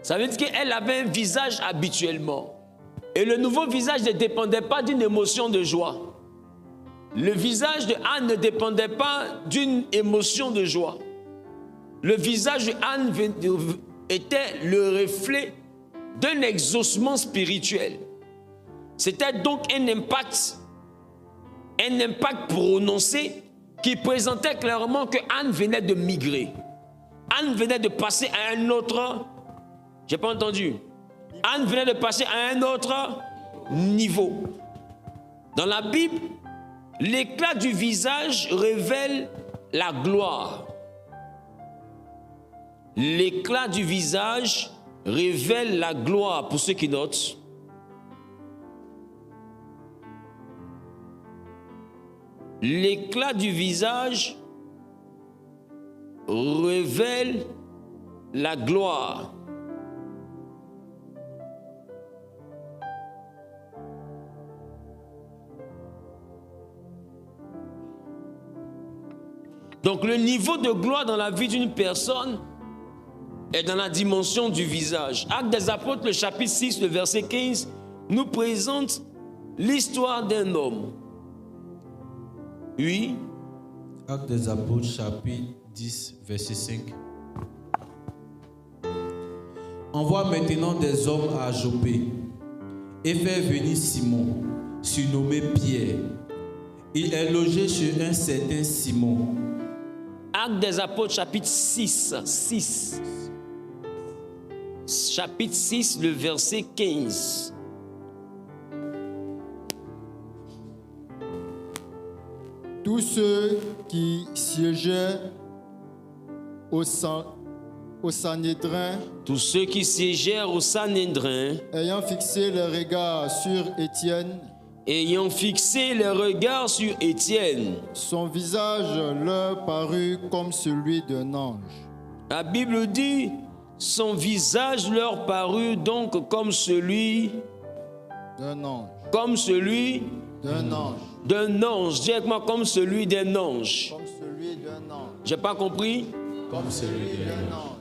Ça veut dire qu'elle avait un visage habituellement. Et le nouveau visage ne dépendait pas d'une émotion de joie. Le visage de Anne ne dépendait pas d'une émotion de joie. Le visage de Anne était le reflet d'un exaucement spirituel. C'était donc un impact prononcé qui présentait clairement que Anne venait de migrer. Anne venait de passer à un autre... J'ai pas entendu. Anne venait de passer à un autre niveau. Dans la Bible, l'éclat du visage révèle la gloire. L'éclat du visage révèle la gloire, pour ceux qui notent. L'éclat du visage révèle la gloire. Donc le niveau de gloire dans la vie d'une personne est dans la dimension du visage. Actes des Apôtres, le chapitre 6, le verset 15, nous présente l'histoire d'un homme. Oui. Actes des Apôtres, chapitre 10, verset 5. Envoie maintenant des hommes à Joppé et fais venir Simon, surnommé Pierre. Il est logé chez un certain Simon. Actes des Apôtres, chapitre 6. Chapitre 6, le verset 15. Tous ceux qui siégeaient au Sanhédrin, tous ceux qui siégèrent au Sanhédrin, ayant fixé les regards sur Étienne, son visage leur parut comme celui d'un ange. La Bible dit, son visage leur parut donc comme celui d'un ange. Comme celui d'un ange. D'un ange. Dis avec moi, comme celui d'un ange. Comme celui d'un ange. J'ai pas compris. Comme celui d'un ange.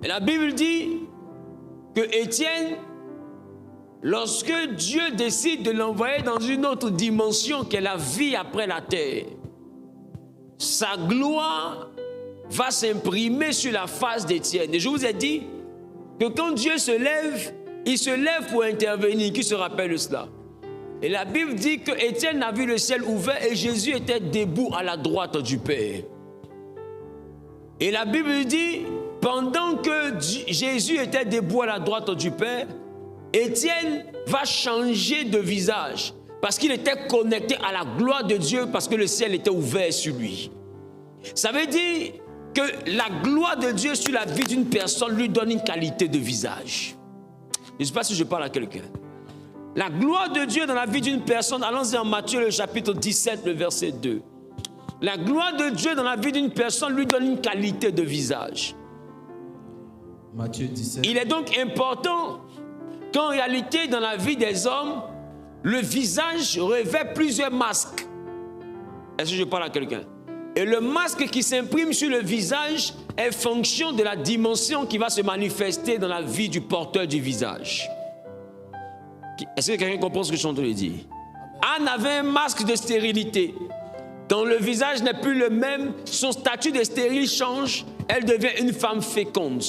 Et la Bible dit que Étienne, lorsque Dieu décide de l'envoyer dans une autre dimension qu'est la vie après la terre, sa gloire va s'imprimer sur la face d'Étienne. Et je vous ai dit que quand Dieu se lève, il se lève pour intervenir. Qui se rappelle de cela? Et la Bible dit que Étienne a vu le ciel ouvert et Jésus était debout à la droite du Père. Et la Bible dit, pendant que Jésus était debout à la droite du Père, Étienne va changer de visage parce qu'il était connecté à la gloire de Dieu parce que le ciel était ouvert sur lui. Ça veut dire que la gloire de Dieu sur la vie d'une personne lui donne une qualité de visage. Je ne sais pas si je parle à quelqu'un. La gloire de Dieu dans la vie d'une personne, allons-y en Matthieu le chapitre 17, le verset 2. La gloire de Dieu dans la vie d'une personne lui donne une qualité de visage. Matthieu 17. Il est donc important qu'en réalité, dans la vie des hommes, le visage revêt plusieurs masques. Est-ce que je parle à quelqu'un? Et le masque qui s'imprime sur le visage est fonction de la dimension qui va se manifester dans la vie du porteur du visage. Est-ce que quelqu'un comprend ce que je suis en train de dire? Anne avait un masque de stérilité. Quand le visage n'est plus le même, son statut de stérile change, elle devient une femme féconde.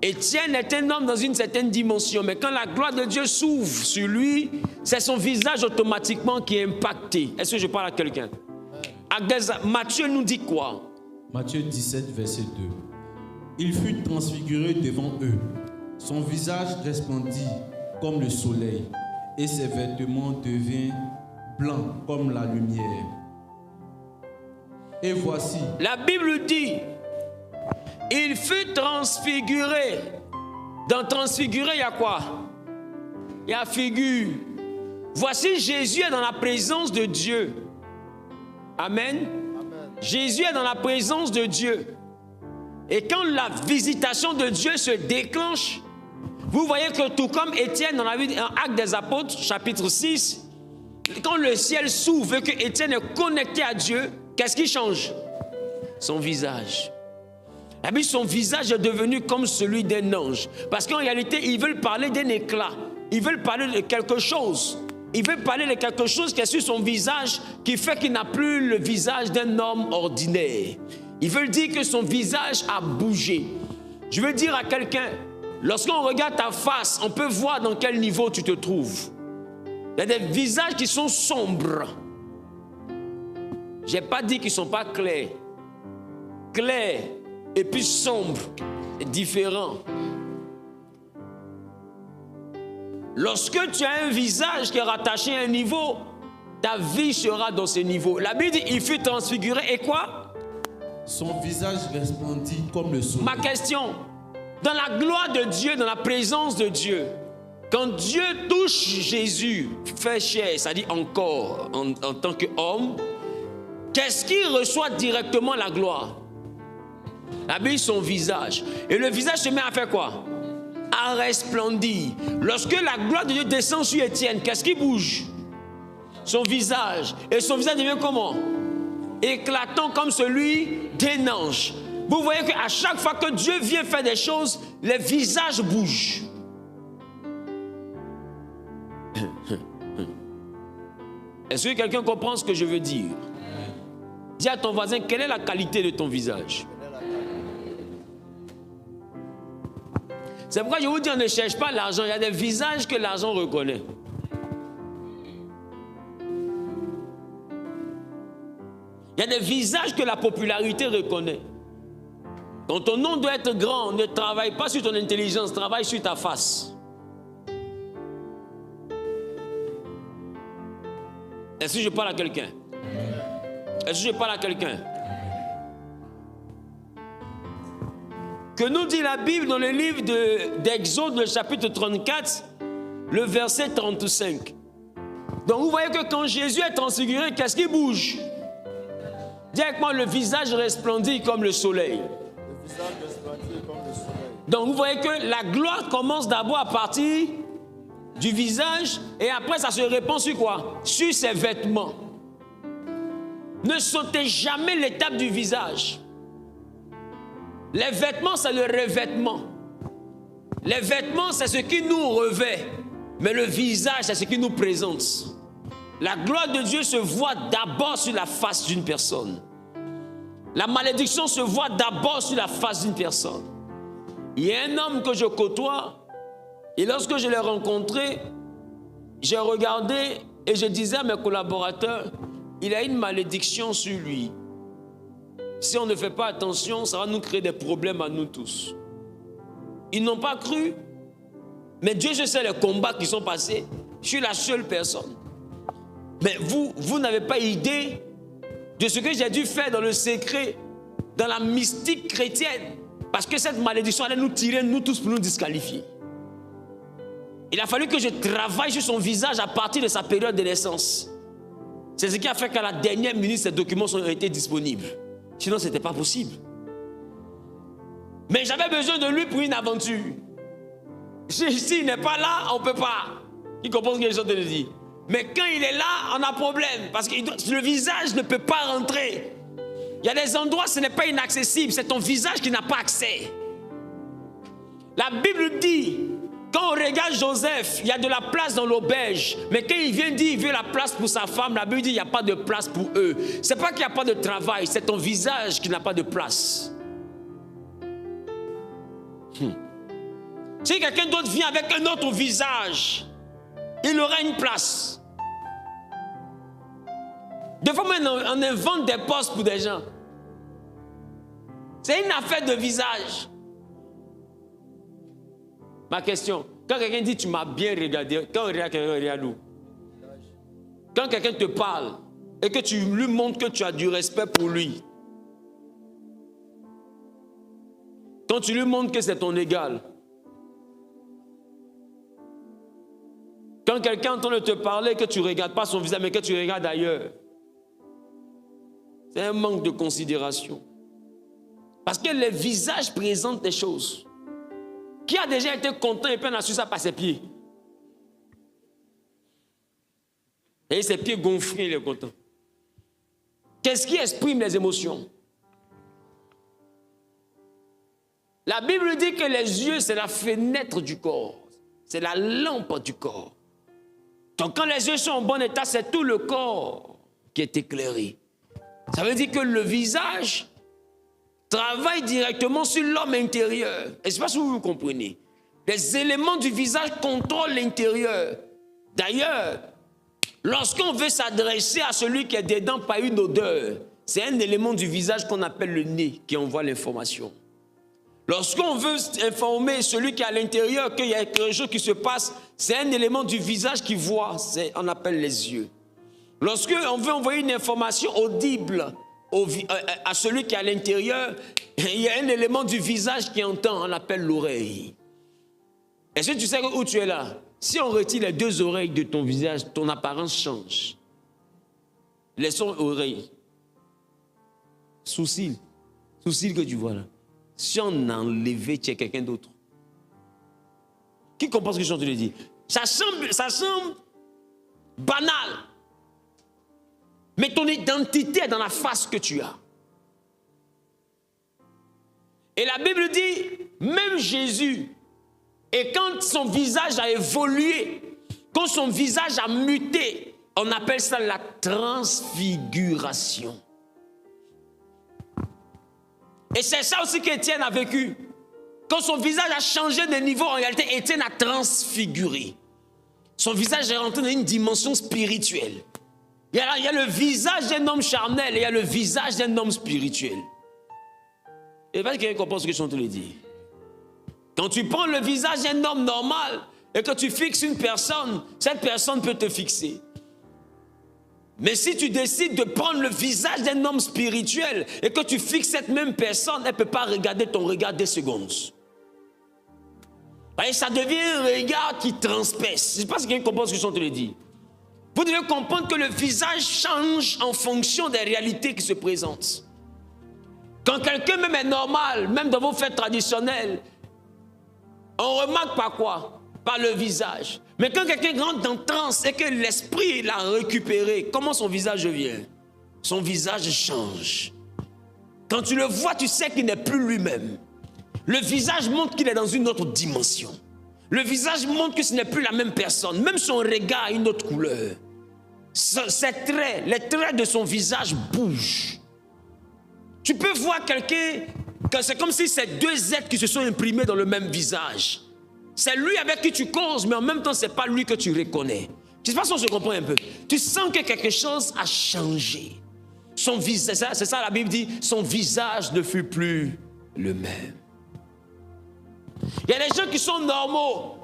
Étienne est un homme dans une certaine dimension, mais quand la gloire de Dieu s'ouvre sur lui, c'est son visage automatiquement qui est impacté. Est-ce que je parle à quelqu'un? Matthieu nous dit quoi? Matthieu 17, verset 2. Il fut transfiguré devant eux. Son visage resplendit comme le soleil, et ses vêtements devinrent blancs comme la lumière. Et voici. La Bible dit, il fut transfiguré. Dans transfiguré, il y a quoi? Il y a figure. Voici, Jésus est dans la présence de Dieu. Amen. Amen. Jésus est dans la présence de Dieu. Et quand la visitation de Dieu se déclenche, vous voyez que tout comme Étienne dans la vie en Actes des Apôtres, chapitre 6, quand le ciel s'ouvre et que Étienne est connecté à Dieu, qu'est-ce qui change? Son visage. La Bible, son visage est devenu comme celui d'un ange. Parce qu'en réalité, ils veulent parler d'un éclat. Ils veulent parler de quelque chose. Ils veulent parler de quelque chose qui est sur son visage, qui fait qu'il n'a plus le visage d'un homme ordinaire. Ils veulent dire que son visage a bougé. Je veux dire à quelqu'un, lorsqu'on regarde ta face, on peut voir dans quel niveau tu te trouves. Il y a des visages qui sont sombres. Je n'ai pas dit qu'ils ne sont pas clairs. Clairs et puis sombres, c'est différent. Lorsque tu as un visage qui est rattaché à un niveau, ta vie sera dans ce niveau. La Bible dit, il fut transfiguré et quoi? Son visage resplendit comme le soleil. Ma question, dans la gloire de Dieu, dans la présence de Dieu, quand Dieu touche Jésus, fait chair, c'est-à-dire encore en tant qu'homme, qu'est-ce qui reçoit directement la gloire? La Bible, son visage. Et le visage se met à faire quoi? À resplendir. Lorsque la gloire de Dieu descend sur Étienne, qu'est-ce qui bouge? Son visage. Et son visage devient comment? Éclatant comme celui d'un ange. Vous voyez qu'à chaque fois que Dieu vient faire des choses, les visages bougent. Est-ce que quelqu'un comprend ce que je veux dire? Dis à ton voisin, quelle est la qualité de ton visage? C'est pourquoi je vous dis, on ne cherche pas l'argent. Il y a des visages que l'argent reconnaît. Il y a des visages que la popularité reconnaît. Quand ton nom doit être grand, ne travaille pas sur ton intelligence, travaille sur ta face. Est-ce que je parle à quelqu'un? Est-ce que je parle à quelqu'un? Que nous dit la Bible dans le livre d'Exode, le chapitre 34, le verset 35. Donc vous voyez que quand Jésus est transfiguré, qu'est-ce qui bouge? Dis avec moi, le visage resplendit comme le soleil. Le visage resplendit comme le soleil. Donc vous voyez que la gloire commence d'abord à partir du visage et après ça se répand sur quoi? Sur ses vêtements. Ne sautez jamais l'étape du visage. Les vêtements, c'est le revêtement. Les vêtements, c'est ce qui nous revêt. Mais le visage, c'est ce qui nous présente. La gloire de Dieu se voit d'abord sur la face d'une personne. La malédiction se voit d'abord sur la face d'une personne. Il y a un homme que je côtoie, et lorsque je l'ai rencontré, j'ai regardé et je disais à mes collaborateurs, il a une malédiction sur lui. Si on ne fait pas attention, ça va nous créer des problèmes à nous tous. Ils n'ont pas cru, mais Dieu, je sais les combats qui sont passés. Je suis la seule personne. Mais vous n'avez pas idée de ce que j'ai dû faire dans le secret, dans la mystique chrétienne. Parce que cette malédiction allait nous tirer, nous tous, pour nous disqualifier. Il a fallu que je travaille sur son visage à partir de sa période de naissance. C'est ce qui a fait qu'à la dernière minute, ces documents ont été disponibles. Sinon, ce n'était pas possible. Mais j'avais besoin de lui pour une aventure. S'il n'est pas là, on ne peut pas. Il comprend ce que les gens te disent. Mais quand il est là, on a problème. Parce que le visage ne peut pas rentrer. Il y a des endroits, ce n'est pas inaccessible. C'est ton visage qui n'a pas accès. La Bible dit, quand on regarde Joseph, il y a de la place dans l'auberge. Mais quand il vient dire qu'il veut la place pour sa femme, la Bible dit qu'il n'y a pas de place pour eux. Ce n'est pas qu'il n'y a pas de travail, c'est ton visage qui n'a pas de place. Si quelqu'un d'autre vient avec un autre visage, il aura une place. Des fois, on invente des postes pour des gens. C'est une affaire de visage. Ma question, quand quelqu'un dit tu m'as bien regardé, quand on regarde quelqu'un, regarde où? Quand quelqu'un te parle et que tu lui montres que tu as du respect pour lui, quand tu lui montres que c'est ton égal, quand quelqu'un est en train de te parler que tu ne regardes pas son visage mais que tu regardes ailleurs, c'est un manque de considération. Parce que les visages présentent des choses. Qui a déjà été content et puis on a su ça par ses pieds? Et ses pieds gonflés, il est content. Qu'est-ce qui exprime les émotions? La Bible dit que les yeux, c'est la fenêtre du corps. C'est la lampe du corps. Donc quand les yeux sont en bon état, c'est tout le corps qui est éclairé. Ça veut dire que le visage travaille directement sur l'homme intérieur. Et je ne sais pas si vous comprenez. Les éléments du visage contrôlent l'intérieur. D'ailleurs, lorsqu'on veut s'adresser à celui qui est dedans par une odeur, c'est un élément du visage qu'on appelle le nez qui envoie l'information. Lorsqu'on veut informer celui qui est à l'intérieur qu'il y a quelque chose qui se passe, c'est un élément du visage qui voit, on appelle les yeux. Lorsqu'on veut envoyer une information audible à celui qui est à l'intérieur, il y a un élément du visage qui entend, on appelle l'oreille. Est-ce que tu sais où tu es là? Si on retire les deux oreilles de ton visage, ton apparence change. Laissons oreilles. Sourcils que tu vois là. Si on enlevait, tu es quelqu'un d'autre. Qui comprend ce que je suis en train de dire? Ça semble banal. Mais ton identité est dans la face que tu as. Et la Bible dit, même Jésus, et quand son visage a évolué, quand son visage a muté, on appelle ça la transfiguration. Et c'est ça aussi qu'Étienne a vécu. Quand son visage a changé de niveau, en réalité, Étienne a transfiguré. Son visage est rentré dans une dimension spirituelle. Il y a le visage d'un homme charnel et il y a le visage d'un homme spirituel. Et vas-y, quelqu'un comprend ce que je suis en train de dire. Quand tu prends le visage d'un homme normal et que tu fixes une personne, cette personne peut te fixer. Mais si tu décides de prendre le visage d'un homme spirituel et que tu fixes cette même personne, elle ne peut pas regarder ton regard des secondes. Et ça devient un regard qui transperce. Je ne sais pas si quelqu'un comprend ce que je suis en train de dire. Vous devez comprendre que le visage change en fonction des réalités qui se présentent. Quand quelqu'un même est normal, même dans vos fêtes traditionnelles, on remarque par quoi? Par le visage. Mais quand quelqu'un rentre dans le transe et que l'esprit l'a récupéré, comment son visage devient? Son visage change. Quand tu le vois, tu sais qu'il n'est plus lui-même. Le visage montre qu'il est dans une autre dimension. Le visage montre que ce n'est plus la même personne. Même son regard a une autre couleur. Ses traits, les traits de son visage bougent. Tu peux voir quelqu'un, que c'est comme si c'est deux êtres qui se sont imprimés dans le même visage. C'est lui avec qui tu causes, mais en même temps, ce n'est pas lui que tu reconnais. Je ne sais pas si on se comprend un peu. Tu sens que quelque chose a changé. Son visage, c'est ça la Bible dit, son visage ne fut plus le même. Il y a des gens qui sont normaux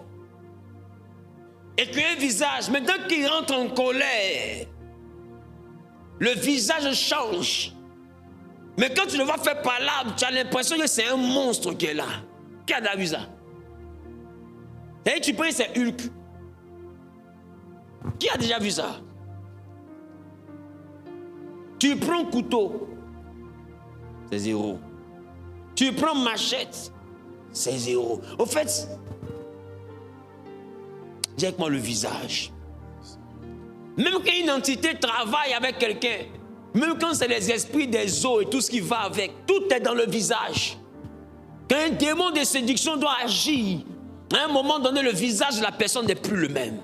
et qui ont un visage, mais dès qu'ils rentrent en colère, le visage change. Mais quand tu le vois faire palabre, tu as l'impression que c'est un monstre qui est là. Qui a vu ça? Et tu penses c'est Hulk. Qui a déjà vu ça? Tu prends couteau, c'est 0. Tu prends machette, c'est 0. Au fait, dis avec moi le visage. Même quand une entité travaille avec quelqu'un, même quand c'est les esprits des eaux et tout ce qui va avec, tout est dans le visage. Quand un démon de séduction doit agir, à un moment donné, le visage de la personne n'est plus le même.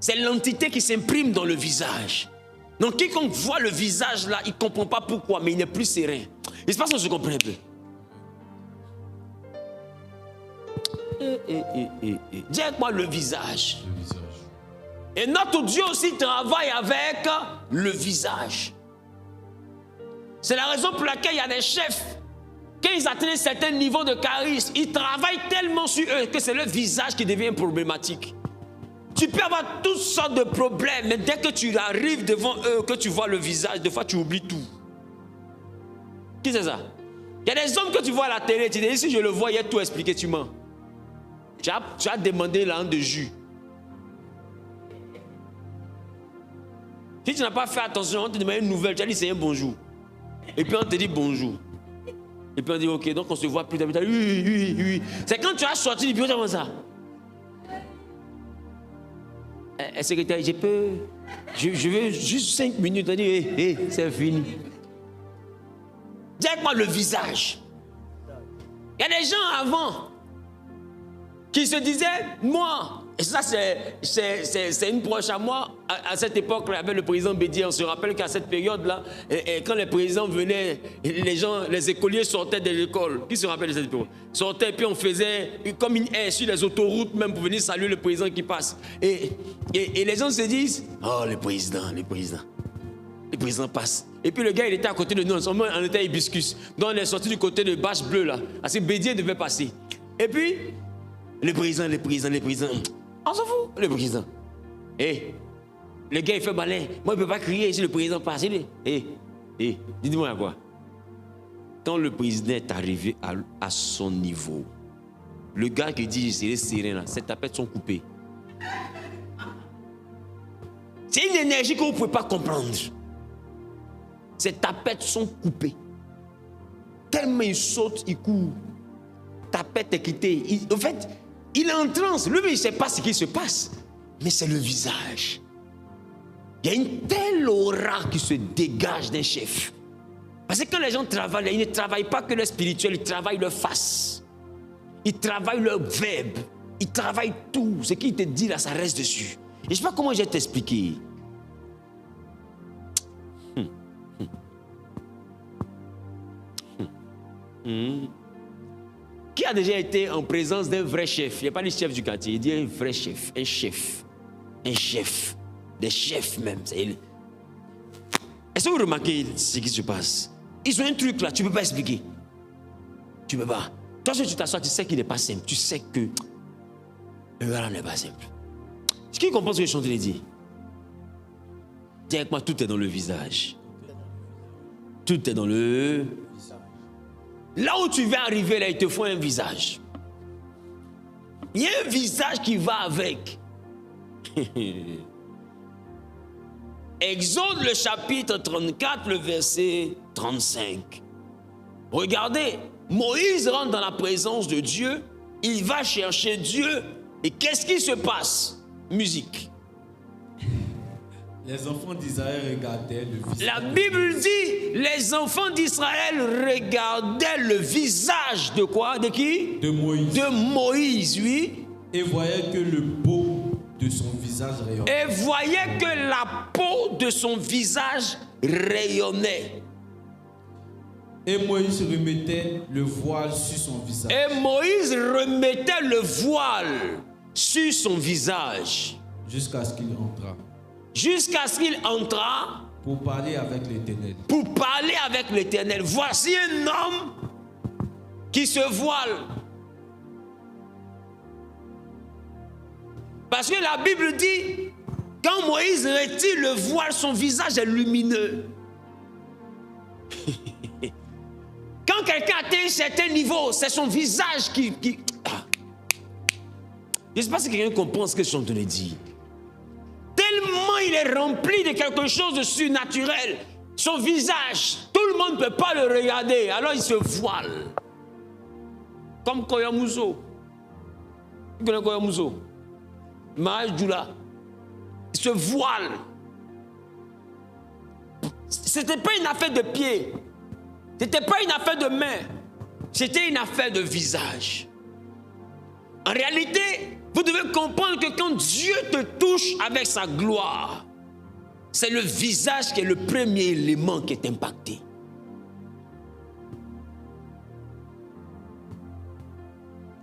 C'est l'entité qui s'imprime dans le visage. Donc, quiconque voit le visage là, il ne comprend pas pourquoi, mais il n'est plus serein. Il se passe qu'on se comprend un peu. Dis avec moi le visage. Le visage. Et notre Dieu aussi travaille avec le visage. C'est la raison pour laquelle il y a des chefs. Quand ils atteignent un certain niveau de charisme, ils travaillent tellement sur eux que c'est le visage qui devient problématique. Tu peux avoir toutes sortes de problèmes, mais dès que tu arrives devant eux, que tu vois le visage, des fois tu oublies tout. Qui c'est ça? Il y a des hommes que tu vois à la télé, tu dis, si je le vois, il y a tout expliqué, tu mens. Tu as demandé la de jus. Si tu n'as pas fait attention, on te demande une nouvelle, tu as dit c'est un bonjour. Et puis on te dit bonjour. Et puis on dit ok, donc on se voit plus tard. Oui. C'est quand tu as sorti du bureau, tu as comme ça. Secrétaire, je veux juste 5 minutes. On dit, c'est fini. Dis avec moi le visage. Il y a des gens avant qui se disaient, moi, et ça c'est une proche à moi, à cette époque, avec le président Bédier, on se rappelle qu'à cette période-là, et quand les présidents venaient, les gens, les écoliers sortaient de l'école. Qui se rappelle de cette époque? Sortaient, puis on faisait comme une haie sur les autoroutes, même pour venir saluer le président qui passe. Et les gens se disent, oh, le président passe. Et puis le gars, il était à côté de nous, on était à Hibiscus. Donc on est sorti du côté de Bâche Bleue, là. Parce que Bédier devait passer. Et puis, le président, on s'en fout, le président. Et le gars, il fait malin. Moi, il ne peut pas crier si le président passe. Dites-moi quoi. Quand le président est arrivé à son niveau, le gars qui dit, je serai serein là, ses tapettes sont coupées. C'est une énergie que vous ne pouvez pas comprendre. Ses tapettes sont coupées. Tellement il saute, il court. Tapette est quittée. En fait, il est en transe. Lui, il ne sait pas ce qui se passe. Mais c'est le visage. Il y a une telle aura qui se dégage d'un chef. Parce que quand les gens travaillent, ils ne travaillent pas que le spirituel, ils travaillent leur face. Ils travaillent leur verbe. Ils travaillent tout. Ce qu'il te dit là, ça reste dessus. Et je ne sais pas comment je vais t'expliquer. Qui a déjà été en présence d'un vrai chef? Il n'y a pas le chef du quartier, il dit un vrai chef, un chef, des chefs même. Est-ce que vous remarquez ce qui se passe? Ils ont un truc là, tu ne peux pas expliquer. Tu ne peux pas. Toi, si tu t'assois, tu sais qu'il n'est pas simple. Tu sais que le gars là n'est pas simple. Est-ce qu'il comprend ce que je suis en train de dire? Dis avec moi, tout est dans le visage. Tout est dans le visage. Là où tu vas arriver, là, il te faut un visage. Il y a un visage qui va avec. Exode le chapitre 34, le verset 35. Regardez, Moïse rentre dans la présence de Dieu, il va chercher Dieu, et qu'est-ce qui se passe? Musique. Les enfants d'Israël regardaient le visage. La Bible dit, les enfants d'Israël regardaient le visage de quoi? De qui? De Moïse. De Moïse, oui. Et voyaient que le beau de son visage rayonnait. Et voyaient que la peau de son visage rayonnait. Et Moïse remettait le voile sur son visage. Et Moïse remettait le voile sur son visage. Jusqu'à ce qu'il entra. Jusqu'à ce qu'il entra. Pour parler avec l'Éternel. Pour parler avec l'Éternel. Voici un homme qui se voile. Parce que la Bible dit, quand Moïse retire le voile, son visage est lumineux. Quand quelqu'un atteint un certain niveau, c'est son visage qui... Je ne sais pas si quelqu'un comprend ce que je suis en train de dire. Tellement il est rempli de quelque chose de surnaturel, son visage, tout le monde ne peut pas le regarder, alors il se voile. Comme Koya Mousso. Vous connaissez Koya Mousso? Maïs Djoula. Il se voile. Ce n'était pas une affaire de pied. Ce n'était pas une affaire de main. C'était une affaire de visage. En réalité, vous devez comprendre que quand Dieu te touche avec sa gloire, c'est le visage qui est le premier élément qui est impacté.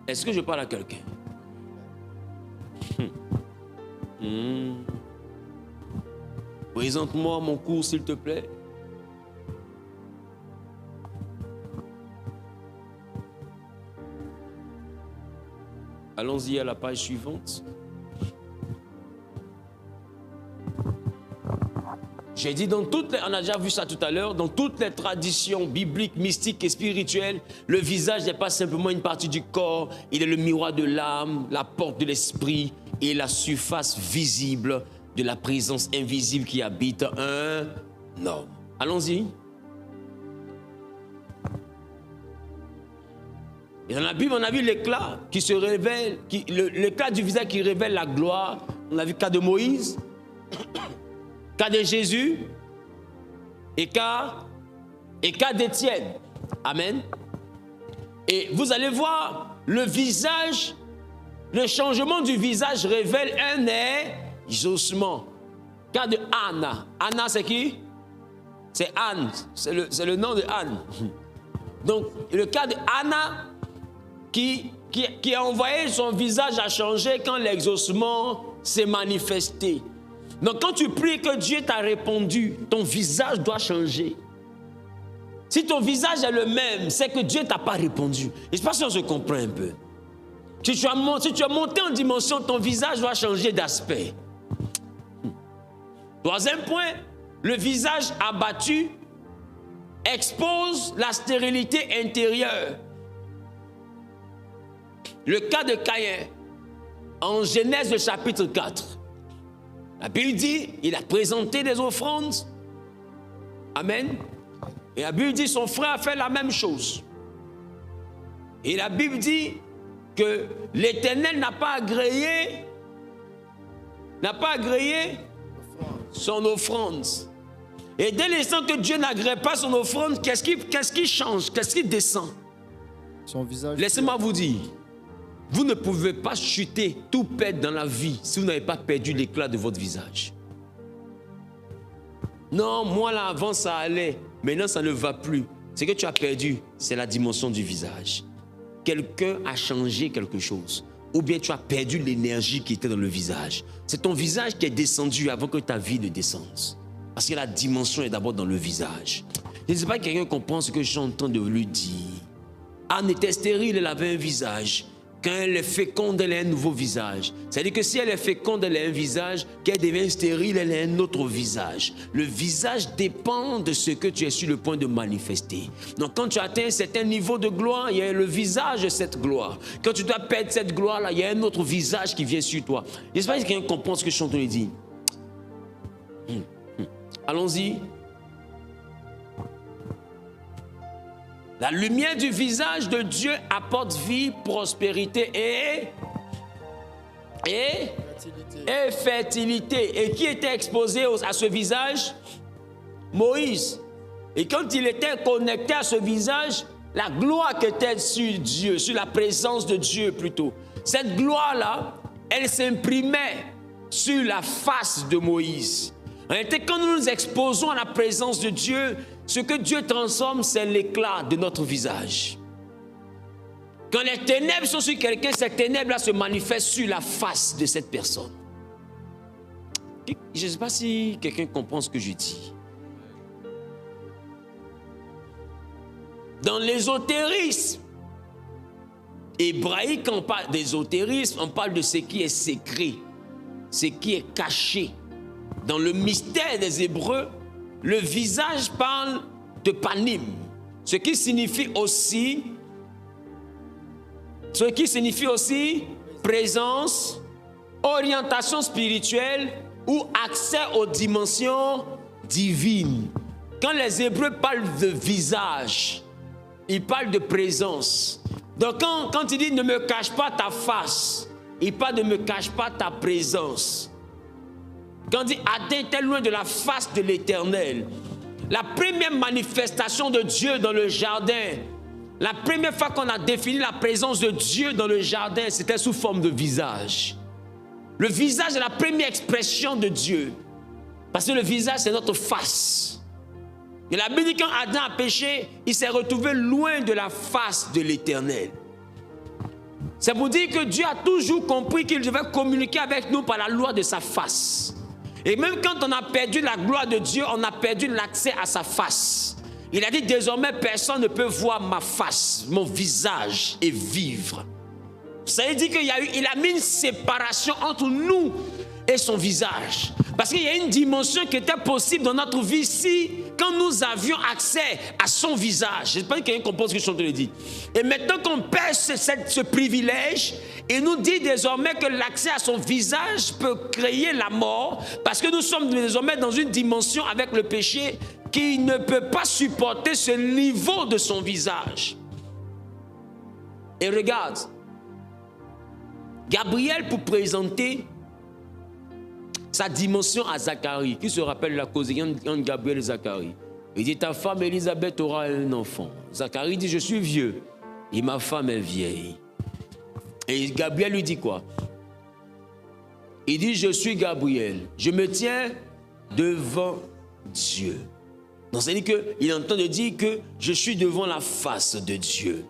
Est-ce que je parle à quelqu'un? Présente-moi mon cours, s'il te plaît. Allons-y à la page suivante. J'ai dit dans toutes les, on a déjà vu ça tout à l'heure, dans toutes les traditions bibliques, mystiques et spirituelles, le visage n'est pas simplement une partie du corps, il est le miroir de l'âme, la porte de l'esprit et la surface visible de la présence invisible qui habite un homme. Allons-y. Et dans la Bible, on a vu l'éclat qui se révèle, l'éclat du visage qui révèle la gloire. On a vu cas de Moïse, cas de Jésus et cas d'Étienne. Amen. Et vous allez voir, le visage, le changement du visage révèle un exaucement. Cas de Anna. Anna, c'est qui? C'est Anne. C'est le nom de Anne. Donc, le cas de Anna qui a envoyé son visage à changer quand l'exaucement s'est manifesté. Donc, quand tu pries que Dieu t'a répondu, ton visage doit changer. Si ton visage est le même, c'est que Dieu ne t'a pas répondu. Et je ne sais pas si on se comprend un peu. Si tu as monté en dimension, ton visage doit changer d'aspect. Troisième point, le visage abattu expose la stérilité intérieure. Le cas de Caïn, en Genèse le chapitre 4. La Bible dit, il a présenté des offrandes. Amen. Et la Bible dit, son frère a fait la même chose. Et la Bible dit que l'Éternel n'a pas agréé son offrande. Et dès l'instant que Dieu n'agrée pas son offrande, qu'est-ce qui change? Qu'est-ce qui descend? Son visage. Laissez-moi vous dire, vous ne pouvez pas chuter, tout perdre dans la vie si vous n'avez pas perdu l'éclat de votre visage. Non, moi là avant ça allait, maintenant ça ne va plus. Ce que tu as perdu, c'est la dimension du visage. Quelqu'un a changé quelque chose. Ou bien tu as perdu l'énergie qui était dans le visage. C'est ton visage qui est descendu avant que ta vie ne descende. Parce que la dimension est d'abord dans le visage. Je ne sais pas si quelqu'un comprend ce que je suis en train de lui dire. Anne était stérile, elle avait un visage. Quand elle est féconde, elle a un nouveau visage. C'est-à-dire que si elle est féconde, elle a un visage. Qu'elle devient stérile, elle a un autre visage. Le visage dépend de ce que tu es sur le point de manifester. Donc quand tu atteins un certain niveau de gloire, il y a le visage de cette gloire. Quand tu dois perdre cette gloire-là, il y a un autre visage qui vient sur toi. J'espère que quelqu'un comprend ce que je suis en train de dire. Allons-y. La lumière du visage de Dieu apporte vie, prospérité et fertilité. Et qui était exposé à ce visage? Moïse. Et quand il était connecté à ce visage, la gloire qui était sur Dieu, sur la présence de Dieu plutôt, cette gloire-là, elle s'imprimait sur la face de Moïse. En réalité, quand nous nous exposons à la présence de Dieu, ce que Dieu transforme, c'est l'éclat de notre visage. Quand les ténèbres sont sur quelqu'un, ces ténèbres-là se manifestent sur la face de cette personne. Je ne sais pas si quelqu'un comprend ce que je dis. Dans l'ésotérisme hébraïque, quand on parle d'ésotérisme, on parle de ce qui est secret, ce qui est caché. Dans le mystère des Hébreux, le visage parle de panim, ce qui signifie aussi présence, orientation spirituelle ou accès aux dimensions divines. Quand les Hébreux parlent de visage, ils parlent de présence. Donc quand il dit ne me cache pas ta face, il parle de ne me cache pas ta présence. Quand il dit Adam était loin de la face de l'Éternel, la première manifestation de Dieu dans le jardin, la première fois qu'on a défini la présence de Dieu dans le jardin, c'était sous forme de visage. Le visage est la première expression de Dieu. Parce que le visage, c'est notre face. Et la Bible dit quand Adam a péché, il s'est retrouvé loin de la face de l'Éternel. C'est pour dire que Dieu a toujours compris qu'il devait communiquer avec nous par la loi de sa face. Et même quand on a perdu la gloire de Dieu, on a perdu l'accès à sa face. Il a dit désormais personne ne peut voir ma face, mon visage et vivre. Ça veut dire qu'il a mis une séparation entre nous et son visage. Parce qu'il y a une dimension qui était possible dans notre vie ici quand nous avions accès à son visage. Je ne sais pas si quelqu'un comprend ce que je suis en train de dire. Et maintenant qu'on perd ce privilège, il nous dit désormais que l'accès à son visage peut créer la mort parce que nous sommes désormais dans une dimension avec le péché qui ne peut pas supporter ce niveau de son visage. Et regarde, Gabriel pour présenter sa dimension à Zacharie, qui se rappelle la cause entre Gabriel et Zacharie. Il dit ta femme Élisabeth aura un enfant. Zacharie dit je suis vieux. Et ma femme est vieille. Et Gabriel lui dit quoi? Il dit, je suis Gabriel. Je me tiens devant Dieu. Donc, c'est-à-dire qu'il est en train de dire que je suis devant la face de Dieu.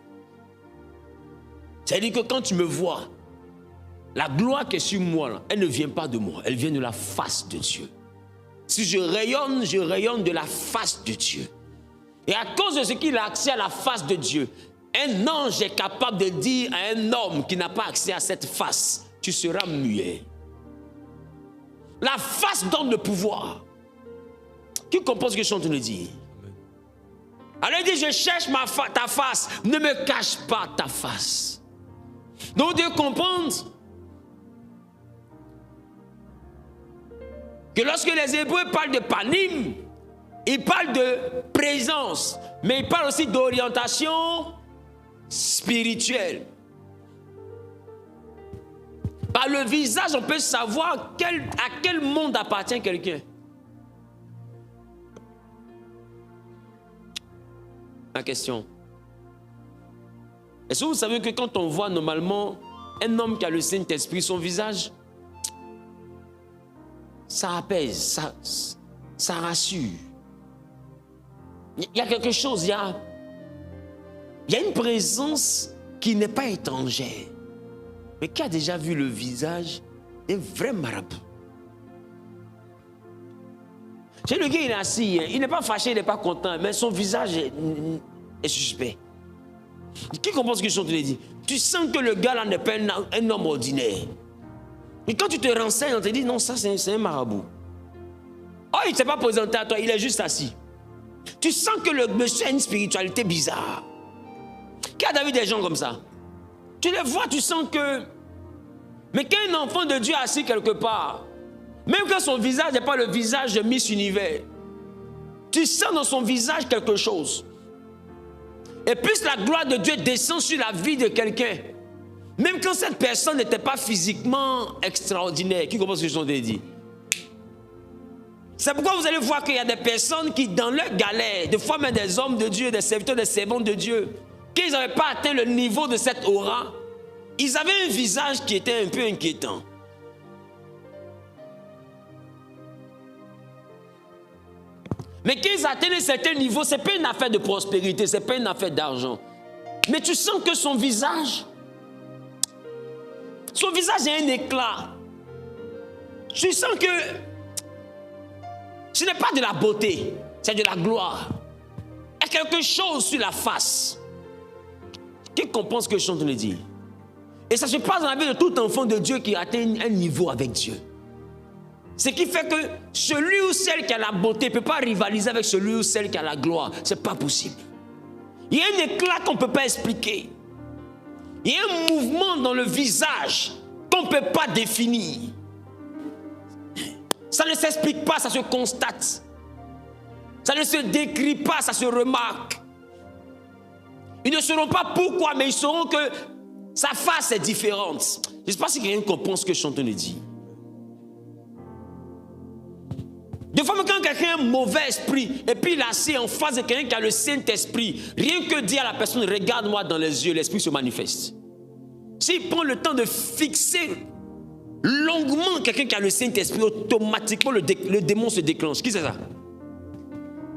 C'est-à-dire que quand tu me vois, la gloire qui est sur moi, là, elle ne vient pas de moi, elle vient de la face de Dieu. Si je rayonne de la face de Dieu. Et à cause de ce qu'il a accès à la face de Dieu, un ange est capable de dire à un homme qui n'a pas accès à cette face, tu seras muet. La face donne le pouvoir. Qui comprend ce que je suis en train de dire? Alors il dit, je cherche ta face, ne me cache pas ta face. Donc Dieu comprend que lorsque les Hébreux parlent de panim, ils parlent de présence, mais ils parlent aussi d'orientation spirituelle. Par le visage, on peut savoir à quel monde appartient quelqu'un. La question. Est-ce que vous savez que quand on voit normalement un homme qui a le Saint-Esprit, son visage, ça apaise, ça rassure. Il y a quelque chose, il y a une présence qui n'est pas étrangère. Mais qui a déjà vu le visage d'un vrai marabout? C'est le gars, il est assis, il n'est pas fâché, il n'est pas content, mais son visage est suspect. Qui comprend ce que je suis en train de dire? Tu sens que le gars là n'est pas un homme ordinaire. Et quand tu te renseignes, on te dit non, ça c'est un marabout. Oh, il ne s'est pas présenté à toi, il est juste assis. Tu sens que le monsieur a une spiritualité bizarre. Qui a vu des gens comme ça? Tu les vois, tu sens que... Mais quand un enfant de Dieu est assis quelque part, même quand son visage n'est pas le visage de Miss Univers, tu sens dans son visage quelque chose. Et plus la gloire de Dieu descend sur la vie de quelqu'un, même quand cette personne n'était pas physiquement extraordinaire, qui comprend ce que je suis en train de dire? C'est pourquoi vous allez voir qu'il y a des personnes qui, dans leur galère, des fois même des hommes de Dieu, des serviteurs, des servantes de Dieu, qu'ils n'avaient pas atteint le niveau de cette aura, ils avaient un visage qui était un peu inquiétant. Mais quand ils atteignent un certain niveau, ce n'est pas une affaire de prospérité, ce n'est pas une affaire d'argent. Mais tu sens que son visage a un éclat. Tu sens que ce n'est pas de la beauté, c'est de la gloire. Il y a quelque chose sur la face. Qui comprend ce que je suis en train de dire? Et ça se passe dans la vie de tout enfant de Dieu qui atteint un niveau avec Dieu. Ce qui fait que celui ou celle qui a la beauté ne peut pas rivaliser avec celui ou celle qui a la gloire. Ce n'est pas possible. Il y a un éclat qu'on ne peut pas expliquer. Il y a un mouvement dans le visage qu'on ne peut pas définir. Ça ne s'explique pas, ça se constate. Ça ne se décrit pas, ça se remarque. Ils ne sauront pas pourquoi, mais ils sauront que sa face est différente. Je ne sais pas si quelqu'un comprend ce que je suis en train de dire. Des fois, quand quelqu'un a un mauvais esprit, et puis il est assis en face de quelqu'un qui a le Saint-Esprit, rien que dire à la personne, regarde-moi dans les yeux, l'esprit se manifeste. S'il prend le temps de fixer longuement quelqu'un qui a le Saint-Esprit, automatiquement le démon se déclenche. Qui c'est ça?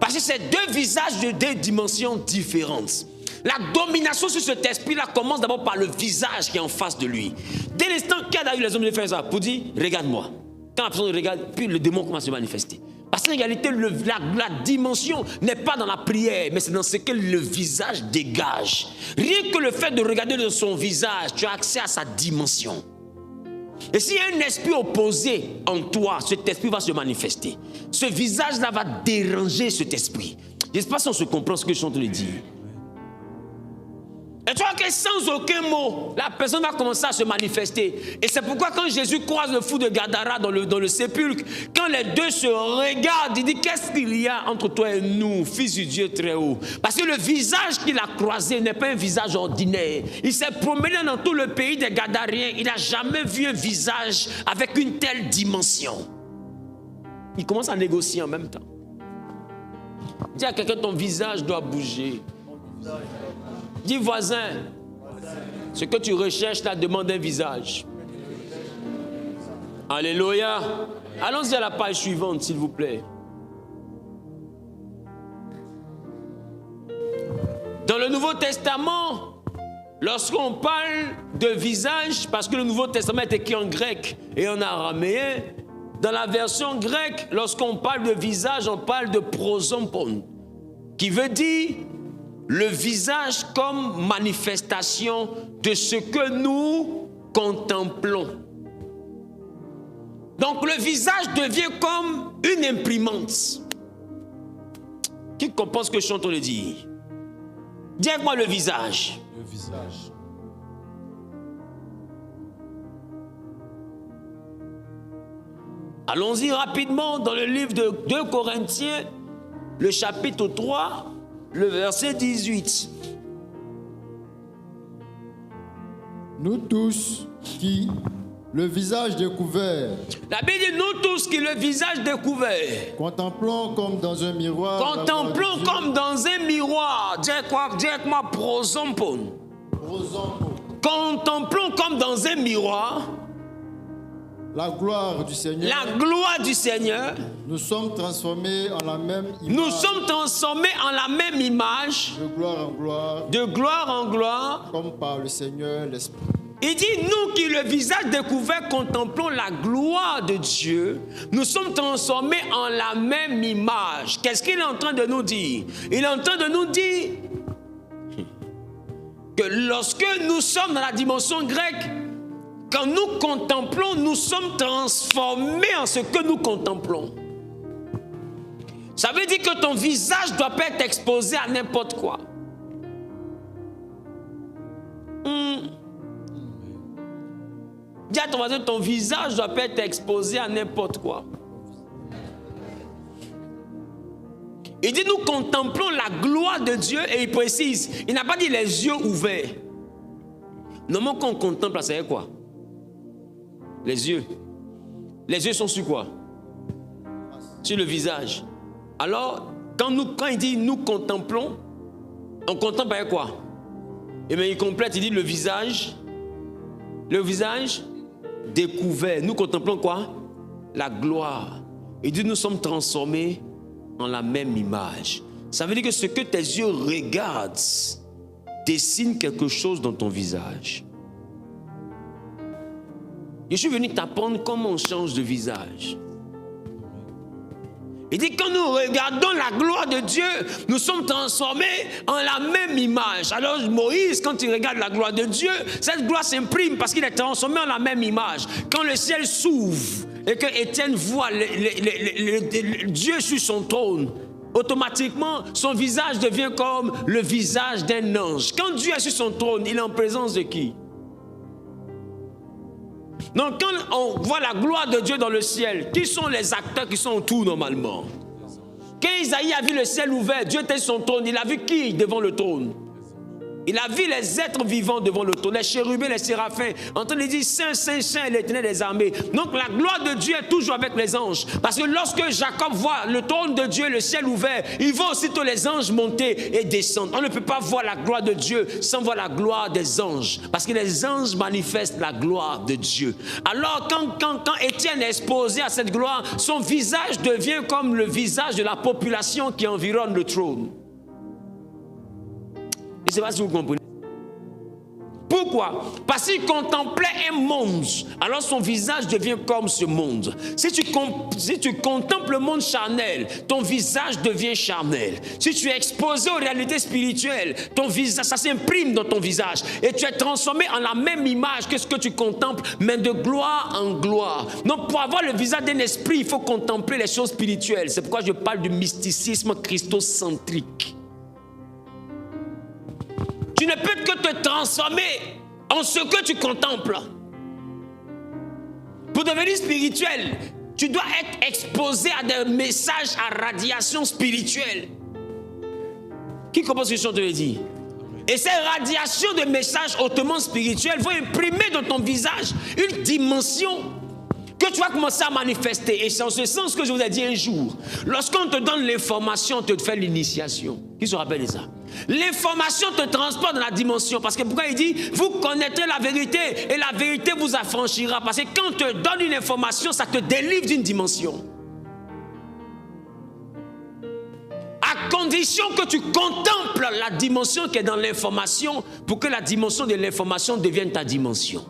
Parce que c'est deux visages de deux dimensions différentes. La domination sur cet esprit-là commence d'abord par le visage qui est en face de lui. Dès l'instant qu'il a eu les hommes de faire ça, pour dire, regarde-moi. Quand la personne regarde, puis le démon commence à se manifester. Parce qu'en réalité, la dimension n'est pas dans la prière, mais c'est dans ce que le visage dégage. Rien que le fait de regarder dans son visage, tu as accès à sa dimension. Et s'il y a un esprit opposé en toi, cet esprit va se manifester. Ce visage-là va déranger cet esprit. Je ne sais pas si on se comprend ce que je suis en train de dire. Et tu vois que sans aucun mot, la personne va commencer à se manifester. Et c'est pourquoi quand Jésus croise le fou de Gadara dans le sépulcre, quand les deux se regardent, il dit, qu'est-ce qu'il y a entre toi et nous, fils du Dieu très haut? Parce que le visage qu'il a croisé n'est pas un visage ordinaire. Il s'est promené dans tout le pays des Gadariens. Il n'a jamais vu un visage avec une telle dimension. Il commence à négocier en même temps. Dis à quelqu'un, ton visage doit bouger. Dis voisin. Ce que tu recherches là demande un visage. Alléluia. Allons-y à la page suivante, s'il vous plaît. Dans le Nouveau Testament, lorsqu'on parle de visage, parce que le Nouveau Testament est écrit en grec et en araméen, dans la version grecque, lorsqu'on parle de visage, on parle de prosompon, qui veut dire le visage comme manifestation de ce que nous contemplons. Donc le visage devient comme une imprimante. Qui comprend ce que je suis en train de dire? Dis avec moi le visage. Le visage. Allons-y rapidement dans le livre de 2 Corinthiens, le chapitre 3, le verset 18. Nous tous qui, le visage découvert, La Bible dit nous tous qui le visage découvert, contemplons comme dans un miroir. contemplons comme dans un miroir. Dis avec moi prosompon. Contemplons comme dans un miroir La gloire du Seigneur. la gloire du Seigneur. Nous sommes transformés en la même image. Nous sommes transformés en la même image, De gloire en gloire, de gloire en gloire. comme par le Seigneur l'Esprit. Il dit, nous qui le visage découvert contemplons la gloire de Dieu, nous sommes transformés en la même image. Qu'est-ce qu'il est en train de nous dire? Il est en train de nous dire que lorsque nous sommes dans la dimension grecque, quand nous contemplons, nous sommes transformés en ce que nous contemplons. Ça veut dire que ton visage ne doit pas être exposé à n'importe quoi. Dis à ton voisin, ton visage ne doit pas être exposé à n'importe quoi. Il dit, nous contemplons la gloire de Dieu et il précise, il n'a pas dit les yeux ouverts. Normalement, quand on contemple, ça veut dire quoi? Les yeux. Les yeux sont sur quoi? Sur le visage. Alors, quand il dit nous contemplons, on contemple avec quoi? Et bien il complète, il dit le visage découvert. Nous contemplons quoi? La gloire. Il dit nous sommes transformés en la même image. Ça veut dire que ce que tes yeux regardent dessine quelque chose dans ton visage. Je suis venu t'apprendre comment on change de visage. Il dit quand nous regardons la gloire de Dieu, nous sommes transformés en la même image. Alors Moïse, quand il regarde la gloire de Dieu, cette gloire s'imprime parce qu'il est transformé en la même image. Quand le ciel s'ouvre et que Étienne voit Dieu sur son trône, automatiquement son visage devient comme le visage d'un ange. Quand Dieu est sur son trône, il est en présence de qui? Donc quand on voit la gloire de Dieu dans le ciel, qui sont les acteurs qui sont autour normalement? Quand Isaïe a vu le ciel ouvert, Dieu était sur son trône, il a vu qui devant le trône? Il a vu les êtres vivants devant le trône, les chérubins, les séraphins, en train de dire Saint, Saint, Saint, l'Éternel des armées. Donc la gloire de Dieu est toujours avec les anges. Parce que lorsque Jacob voit le trône de Dieu, le ciel ouvert, il voit aussitôt les anges monter et descendre. On ne peut pas voir la gloire de Dieu sans voir la gloire des anges. Parce que les anges manifestent la gloire de Dieu. Alors quand Étienne est exposé à cette gloire, son visage devient comme le visage de la population qui environne le trône. Je ne sais pas si vous comprenez. Pourquoi? Parce qu'il contemplait un monde. Alors son visage devient comme ce monde. Si tu contemples le monde charnel, ton visage devient charnel. Si tu es exposé aux réalités spirituelles, ton visage, ça s'imprime dans ton visage. Et tu es transformé en la même image que ce que tu contemples, mais de gloire en gloire. Donc pour avoir le visage d'un esprit, il faut contempler les choses spirituelles. C'est pourquoi je parle du mysticisme christocentrique. Tu ne peux que te transformer en ce que tu contemples. Pour devenir spirituel, tu dois être exposé à des messages à radiation spirituelle. Qui comprend ce que je suis en train de dire? Et ces radiations de messages hautement spirituels vont imprimer dans ton visage une dimension. que tu vas commencer à manifester. Et c'est en ce sens que je vous ai dit un jour, lorsqu'on te donne l'information, on te fait l'initiation. Qui se rappelle de ça? L'information te transporte dans la dimension. Parce que pourquoi il dit, vous connaîtrez la vérité et la vérité vous affranchira. Parce que quand on te donne une information, ça te délivre d'une dimension. À condition que tu contemples la dimension qui est dans l'information pour que la dimension de l'information devienne ta dimension.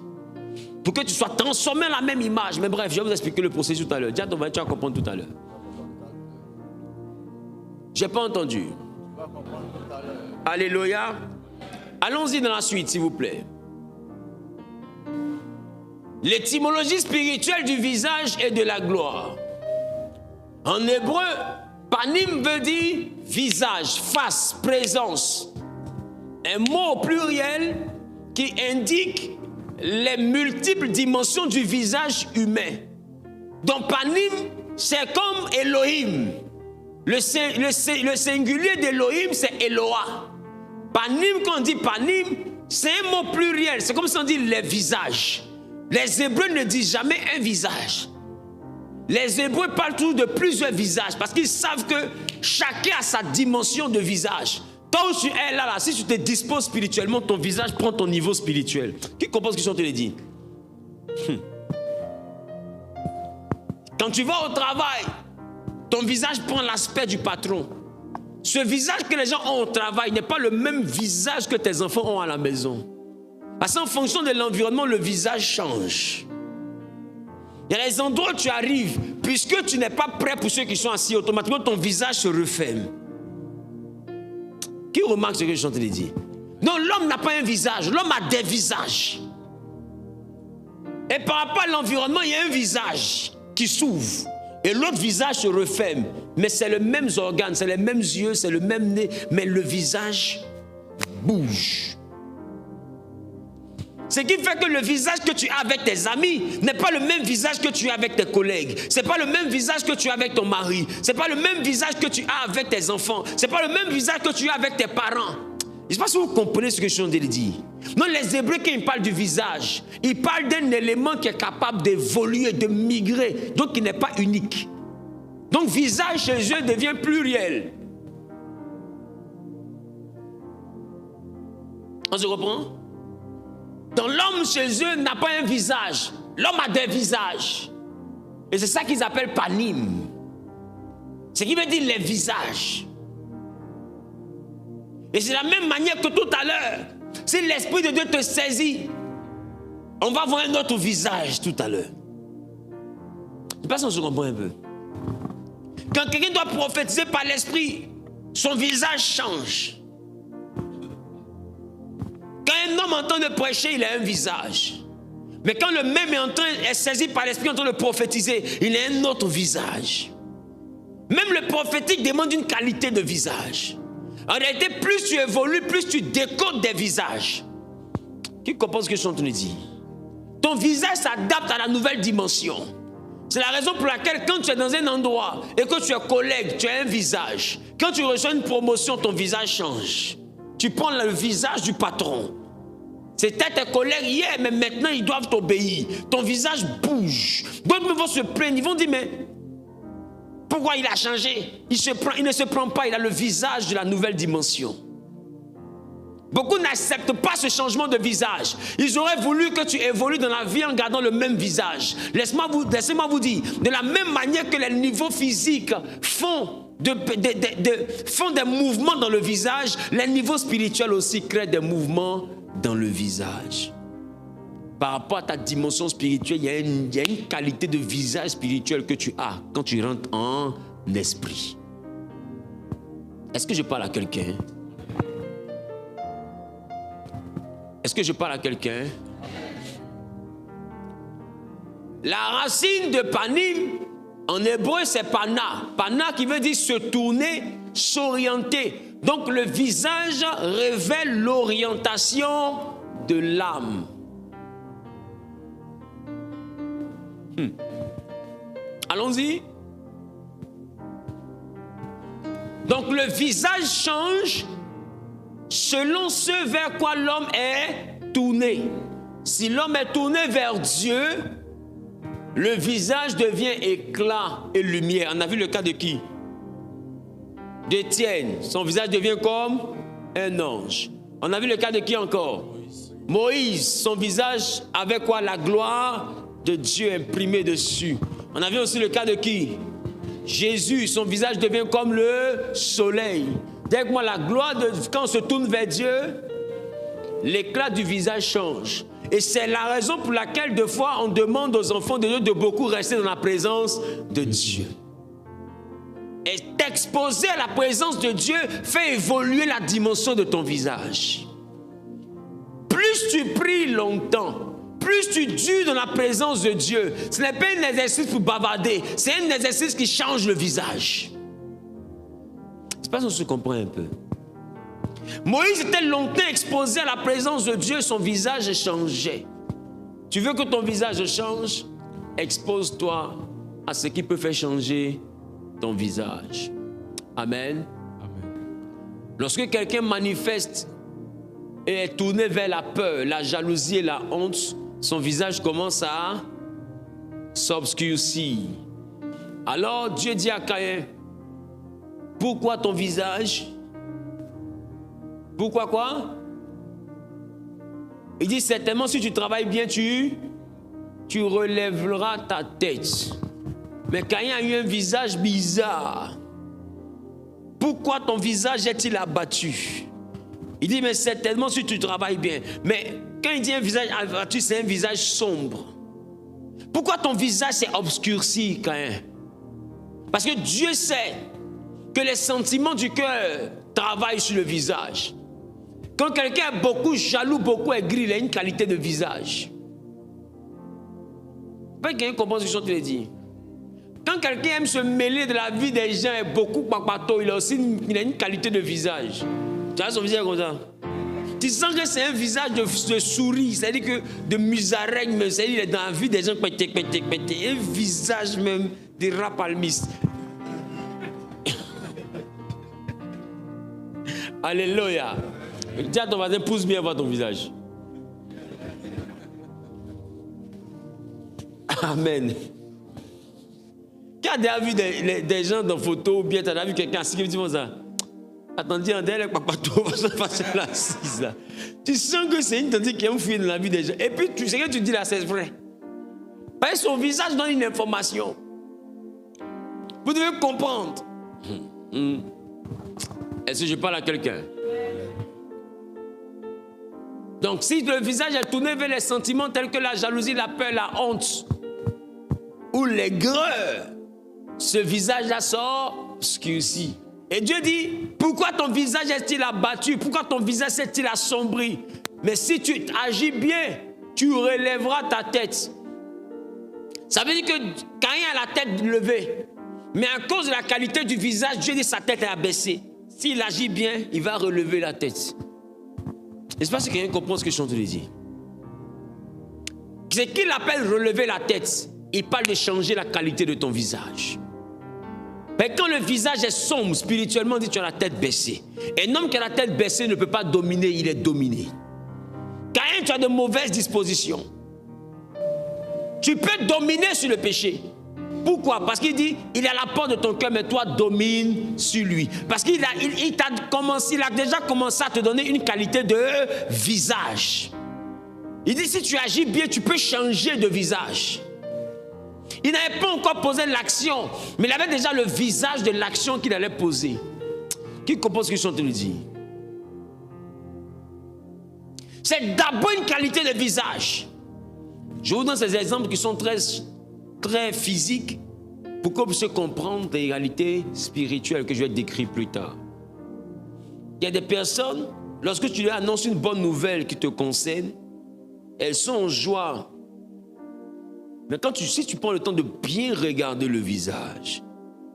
Pour que tu sois transformé à la même image. Mais bref, je vais vous expliquer le processus tout à l'heure. Tiens, tu vas comprendre tout à l'heure. Je n'ai pas entendu. Alléluia. Allons-y dans la suite, s'il vous plaît. L'étymologie spirituelle du visage et de la gloire. En hébreu, panim veut dire visage, face, présence. Un mot au pluriel qui indique les multiples dimensions du visage humain. Donc panim, c'est comme Elohim. Le singulier d'Elohim, c'est Eloah. Panim, quand on dit panim, c'est un mot pluriel. C'est comme si on dit les visages. Les Hébreux ne disent jamais un visage. Les Hébreux parlent toujours de plusieurs visages parce qu'ils savent que chacun a sa dimension de visage. Toi où tu es là, si tu te disposes spirituellement, ton visage prend ton niveau spirituel. Qui comprend ce que je te le dis? Quand tu vas au travail, ton visage prend l'aspect du patron. Ce visage que les gens ont au travail n'est pas le même visage que tes enfants ont à la maison. Parce qu'en fonction de l'environnement, le visage change. Il y a des endroits où tu arrives, puisque tu n'es pas prêt pour ceux qui sont assis, automatiquement ton visage se referme. Qui remarque ce que je suis en train de dire? Non, l'homme n'a pas un visage, l'homme a des visages. Et par rapport à l'environnement, il y a un visage qui s'ouvre. Et l'autre visage se referme. Mais c'est les mêmes organes, c'est les mêmes yeux, c'est le même nez, mais le visage bouge. Ce qui fait que le visage que tu as avec tes amis n'est pas le même visage que tu as avec tes collègues. Ce n'est pas le même visage que tu as avec ton mari. Ce n'est pas le même visage que tu as avec tes enfants. Ce n'est pas le même visage que tu as avec tes parents. Je ne sais pas si vous comprenez ce que je suis en train de dire. Non, les Hébreux, quand ils parlent du visage, ils parlent d'un élément qui est capable d'évoluer, de migrer, donc qui n'est pas unique. Donc, visage chez eux devient pluriel. On se reprend? Donc, l'homme chez eux n'a pas un visage. L'homme a des visages. Et c'est ça qu'ils appellent panim. Ce qui veut dire les visages. Et c'est de la même manière que tout à l'heure, si l'Esprit de Dieu te saisit, on va voir un autre visage tout à l'heure. Je ne sais pas si on se comprend un peu. Quand quelqu'un doit prophétiser par l'Esprit, son visage change. Quand un homme entend de prêcher, il a un visage. Mais quand le même est saisi par l'Esprit en train de prophétiser, il a un autre visage. Même le prophétique demande une qualité de visage. En réalité, plus tu évolues, plus tu décodes des visages. Qui comprend ce que je suis en train de dire? Ton visage s'adapte à la nouvelle dimension. C'est la raison pour laquelle quand tu es dans un endroit et que tu es collègue, tu as un visage. Quand tu reçois une promotion, ton visage change. Tu prends le visage du patron. C'était tes collègues hier, mais maintenant ils doivent t'obéir. Ton visage bouge. D'autres vont se plaindre, ils vont dire, mais pourquoi il a changé? Il ne se prend pas, il a le visage de la nouvelle dimension. Beaucoup n'acceptent pas ce changement de visage. Ils auraient voulu que tu évolues dans la vie en gardant le même visage. Laissez-moi vous dire, de la même manière que les niveaux physiques font des mouvements dans le visage, les niveaux spirituels aussi créent des mouvements dans le visage. Par rapport à ta dimension spirituelle, il y a une qualité de visage spirituel que tu as quand tu rentres en esprit. Est-ce que je parle à quelqu'un? Est-ce que je parle à quelqu'un? La racine de panim, en hébreu, c'est pana. Pana qui veut dire se tourner, s'orienter. Donc le visage révèle l'orientation de l'âme. Allons-y. Donc le visage change selon ce vers quoi l'homme est tourné. Si l'homme est tourné vers Dieu, le visage devient éclat et lumière. On a vu le cas de qui? D'Étienne. Son visage devient comme un ange. On a vu le cas de qui encore? Moïse. Son visage avait quoi? La gloire de Dieu imprimée dessus. On a vu aussi le cas de qui? Jésus. Son visage devient comme le soleil. Dès que moi, la gloire de... Quand on se tourne vers Dieu, l'éclat du visage change. Et c'est la raison pour laquelle, des fois, on demande aux enfants de Dieu de beaucoup rester dans la présence de Dieu. Et t'exposer à la présence de Dieu fait évoluer la dimension de ton visage. Plus tu pries longtemps, plus tu dures dans la présence de Dieu, ce n'est pas un exercice pour bavarder, c'est un exercice qui change le visage. Je ne sais pas si on se comprend un peu. Moïse était longtemps exposé à la présence de Dieu, son visage changeait. Tu veux que ton visage change? Expose-toi à ce qui peut faire changer ton visage. Amen. Amen. Lorsque quelqu'un manifeste et est tourné vers la peur, la jalousie et la honte, son visage commence à s'obscurcir. Alors Dieu dit à Caïn, pourquoi ton visage? Pourquoi quoi? Il dit certainement si tu travailles bien, tu relèveras ta tête. Mais Caïn a eu un visage bizarre. Pourquoi ton visage est-il abattu? Il dit mais certainement si tu travailles bien. Mais quand il dit un visage abattu, c'est un visage sombre. Pourquoi ton visage s'est obscurci, Caïn? Parce que Dieu sait que les sentiments du cœur travaillent sur le visage. Quand quelqu'un est beaucoup jaloux, beaucoup aigri, il a une qualité de visage. Pas quelqu'un comprend ce que je te dis. Quand quelqu'un aime se mêler de la vie des gens et beaucoup papato, il a aussi une qualité de visage. Tu vois son visage comme ça. Tu sens que c'est un visage de souris, c'est-à-dire que de musaraigne, même, c'est-à-dire qu'il est dans la vie des gens, un visage même de rapalmiste. Alléluia. Dis à ton voisin, pousse bien voir ton visage. Amen. Quand tu as vu des gens dans photo, ou bien tu as vu quelqu'un assis qui dit ça. Attendez, on dirait que papa va passer l'assise là. Tu sens que c'est une tendance qui aime fouiller dans la vie des gens. Et puis tu sais que tu dis là, c'est vrai. Parce que son visage donne une information. Vous devez comprendre. Est-ce que je parle à quelqu'un? Donc si le visage est tourné vers les sentiments tels que la jalousie, la peur, la honte ou l'aigreur, ce visage-là sort obscurci. Et Dieu dit, pourquoi ton visage est-il abattu? Pourquoi ton visage est-il assombri? Mais si tu agis bien, tu relèveras ta tête. Ça veut dire que Caïn a la tête levée. Mais à cause de la qualité du visage, Dieu dit sa tête est abaissée. S'il agit bien, il va relever la tête. N'est-ce pas si quelqu'un comprend ce que je suis en train de dire? C'est qu'il appelle relever la tête. Il parle de changer la qualité de ton visage. Mais quand le visage est sombre, spirituellement, on dit tu as la tête baissée. Un homme qui a la tête baissée ne peut pas dominer, il est dominé. Caïn, tu as de mauvaises dispositions. Tu peux dominer sur le péché. Pourquoi? Parce qu'il dit, il est à la porte de ton cœur, mais toi domine sur lui. Parce qu'il a déjà commencé à te donner une qualité de visage. Il dit, si tu agis bien, tu peux changer de visage. Il n'avait pas encore posé l'action, mais il avait déjà le visage de l'action qu'il allait poser. Qui comprend ce que je suis en train de dire? C'est d'abord une qualité de visage. Je vous donne ces exemples qui sont très physiques pour qu'on puisse comprendre des réalités spirituelles que je vais décrire plus tard. Il y a des personnes, lorsque tu leur annonces une bonne nouvelle qui te concerne, elles sont en joie. Mais si tu prends le temps de bien regarder le visage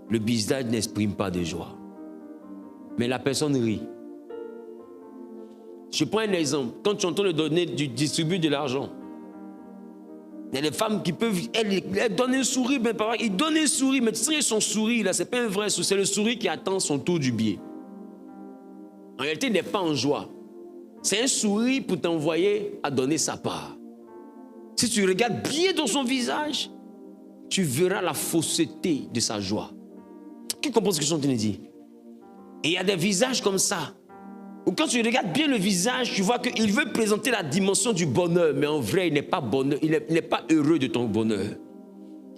n'exprime pas de joie. Mais la personne rit. Je prends un exemple. Quand tu entends distribuer de l'argent, il y a des femmes qui peuvent, elles donnent un sourire, ben papa, ils donnent un sourire, mais tu sais, son sourire là, c'est pas un vrai sourire, c'est le sourire qui attend son tour du billet. En réalité, il n'est pas en joie. C'est un sourire pour t'envoyer à donner sa part. Si tu regardes bien dans son visage, tu verras la fausseté de sa joie. Qui comprend ce que je suis en train de dire? Et il y a des visages comme ça, où quand tu regardes bien le visage, tu vois qu'il veut présenter la dimension du bonheur, mais en vrai, il n'est pas bonheur, il n'est pas heureux de ton bonheur.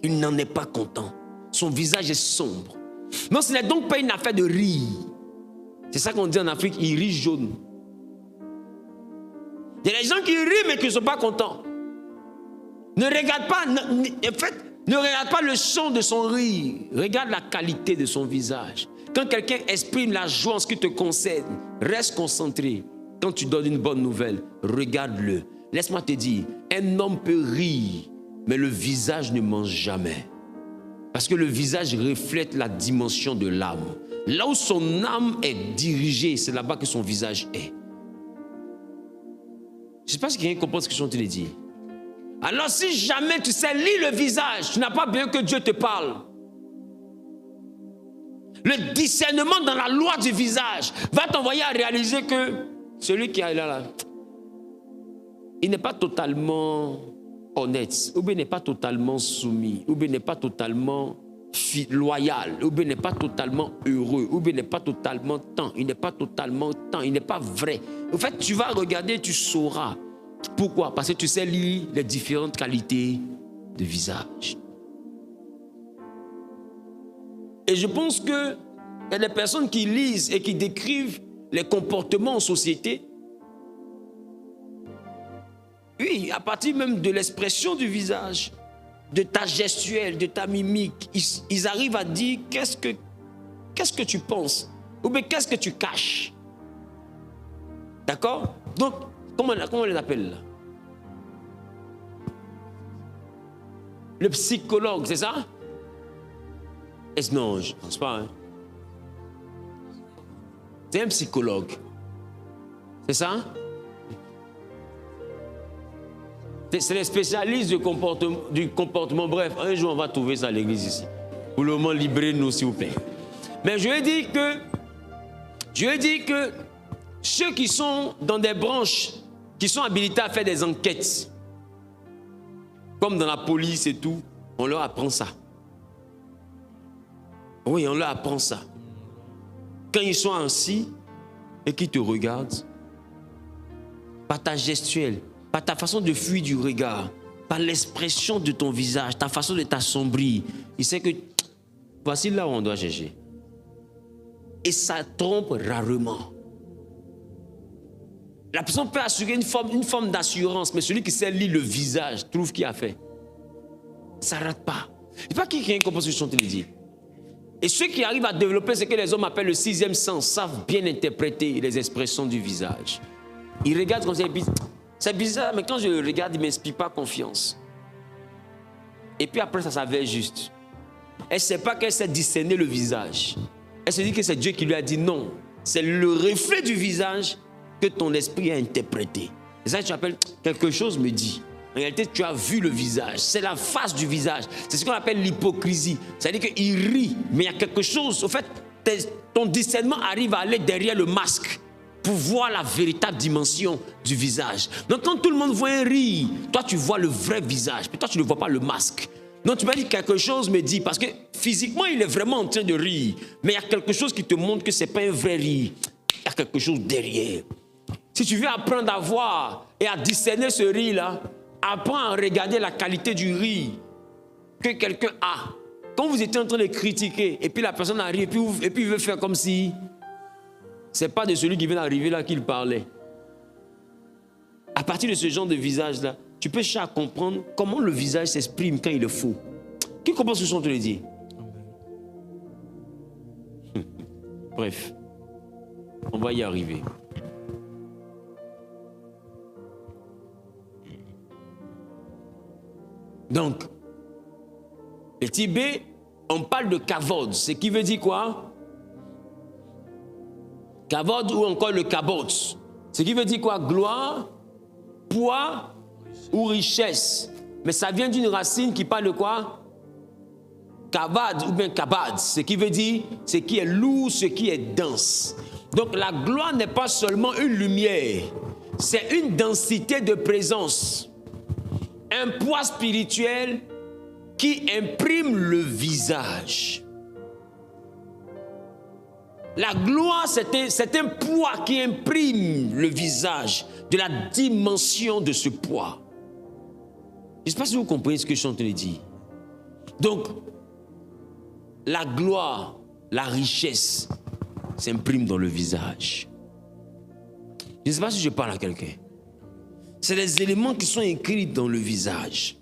Il n'en est pas content. Son visage est sombre. Non, ce n'est donc pas une affaire de rire. C'est ça qu'on dit en Afrique, il rit jaune. Il y a des gens qui rient mais qui ne sont pas contents. Ne regarde pas, ne regarde pas le son de son rire. Regarde la qualité de son visage. Quand quelqu'un exprime la joie en ce qui te concerne, reste concentré. Quand tu donnes une bonne nouvelle, regarde-le. Laisse-moi te dire, un homme peut rire, mais le visage ne ment jamais. Parce que le visage reflète la dimension de l'âme. Là où son âme est dirigée, c'est là-bas que son visage est. Je ne sais pas si quelqu'un comprend ce que je suis en train de dire. Alors si jamais tu sais lire le visage, tu n'as pas besoin que Dieu te parle. Le discernement dans la loi du visage va t'envoyer à réaliser que celui qui est là, il n'est pas totalement honnête, ou bien n'est pas totalement soumis, ou bien n'est pas totalement loyal, ou bien n'est pas totalement heureux, ou bien n'est pas totalement tant, il n'est pas totalement tant, il n'est pas vrai. En fait, tu vas regarder, tu sauras. Pourquoi? Parce que tu sais lire les différentes qualités de visage. Et je pense qu'il y a des personnes qui lisent et qui décrivent les comportements en société. Oui, à partir même de l'expression du visage, de ta gestuelle, de ta mimique, ils arrivent à dire qu'est-ce que tu penses ou bien qu'est-ce que tu caches. D'accord? Donc, comment on les appelle là? Le psychologue, c'est ça? Non, je ne pense pas. Hein. C'est un psychologue. C'est ça? C'est les spécialistes du comportement. Bref, un jour on va trouver ça à l'église ici. Pour le moment, libérez-nous s'il vous plaît. Mais je veux dire que ceux qui sont dans des branches, qui sont habilités à faire des enquêtes, comme dans la police et tout, on leur apprend ça. Oui, on leur apprend ça. Quand ils sont assis et qu'ils te regardent, par ta gestuelle, par ta façon de fuir du regard, par l'expression de ton visage, ta façon de t'assombrir, il sait que voici là où on doit chercher. Et ça trompe rarement. La personne peut assurer une forme d'assurance, mais celui qui sait lire le visage trouve qu'il a fait. Ça ne rate pas. Je ne sais pas qui comprend ce que je suis en train de dire. Et ceux qui arrivent à développer ce que les hommes appellent le sixième sens savent bien interpréter les expressions du visage. Ils regardent comme ça et disent, c'est bizarre, mais quand je le regarde, il ne m'inspire pas confiance. Et puis après, ça s'avère juste. Elle ne sait pas qu'elle sait discerner le visage. Elle se dit que c'est Dieu qui lui a dit non. C'est le reflet du visage que ton esprit a interprété. C'est ça que tu appelles quelque chose me dit. En réalité, tu as vu le visage. C'est la face du visage. C'est ce qu'on appelle l'hypocrisie. C'est-à-dire qu'il rit, mais il y a quelque chose. Au fait, ton discernement arrive à aller derrière le masque pour voir la véritable dimension du visage. Donc, quand tout le monde voit un rire, toi, tu vois le vrai visage. Mais toi, tu ne vois pas le masque. Donc, tu m'as dit quelque chose me dit, parce que physiquement, il est vraiment en train de rire. Mais il y a quelque chose qui te montre que ce n'est pas un vrai rire. Il y a quelque chose derrière. Si tu veux apprendre à voir et à discerner ce rire-là, apprends à regarder la qualité du rire que quelqu'un a. Quand vous étiez en train de critiquer, et puis la personne arrive, et puis il veut faire comme si ce n'est pas de celui qui vient d'arriver là qu'il parlait. À partir de ce genre de visage-là, tu peux chercher à comprendre comment le visage s'exprime quand il est faux. Qui comprend ce que je suis en train de dire? Bref, on va y arriver. Donc, le Tibet, on parle de kavod, ce qui veut dire quoi? Kavod ou encore le kabot, ce qui veut dire quoi? Gloire, poids ou richesse. Mais ça vient d'une racine qui parle de quoi? Kavad ou bien kabad, ce qui veut dire ce qui est lourd, ce qui est dense. Donc la gloire n'est pas seulement une lumière, c'est une densité de présence. Un poids spirituel qui imprime le visage. La gloire, c'est un poids qui imprime le visage, de la dimension de ce poids. Je ne sais pas si vous comprenez ce que je suis en train de dire. Donc, la gloire, la richesse s'imprime dans le visage. Je ne sais pas si je parle à quelqu'un. C'est les éléments qui sont écrits dans le visage.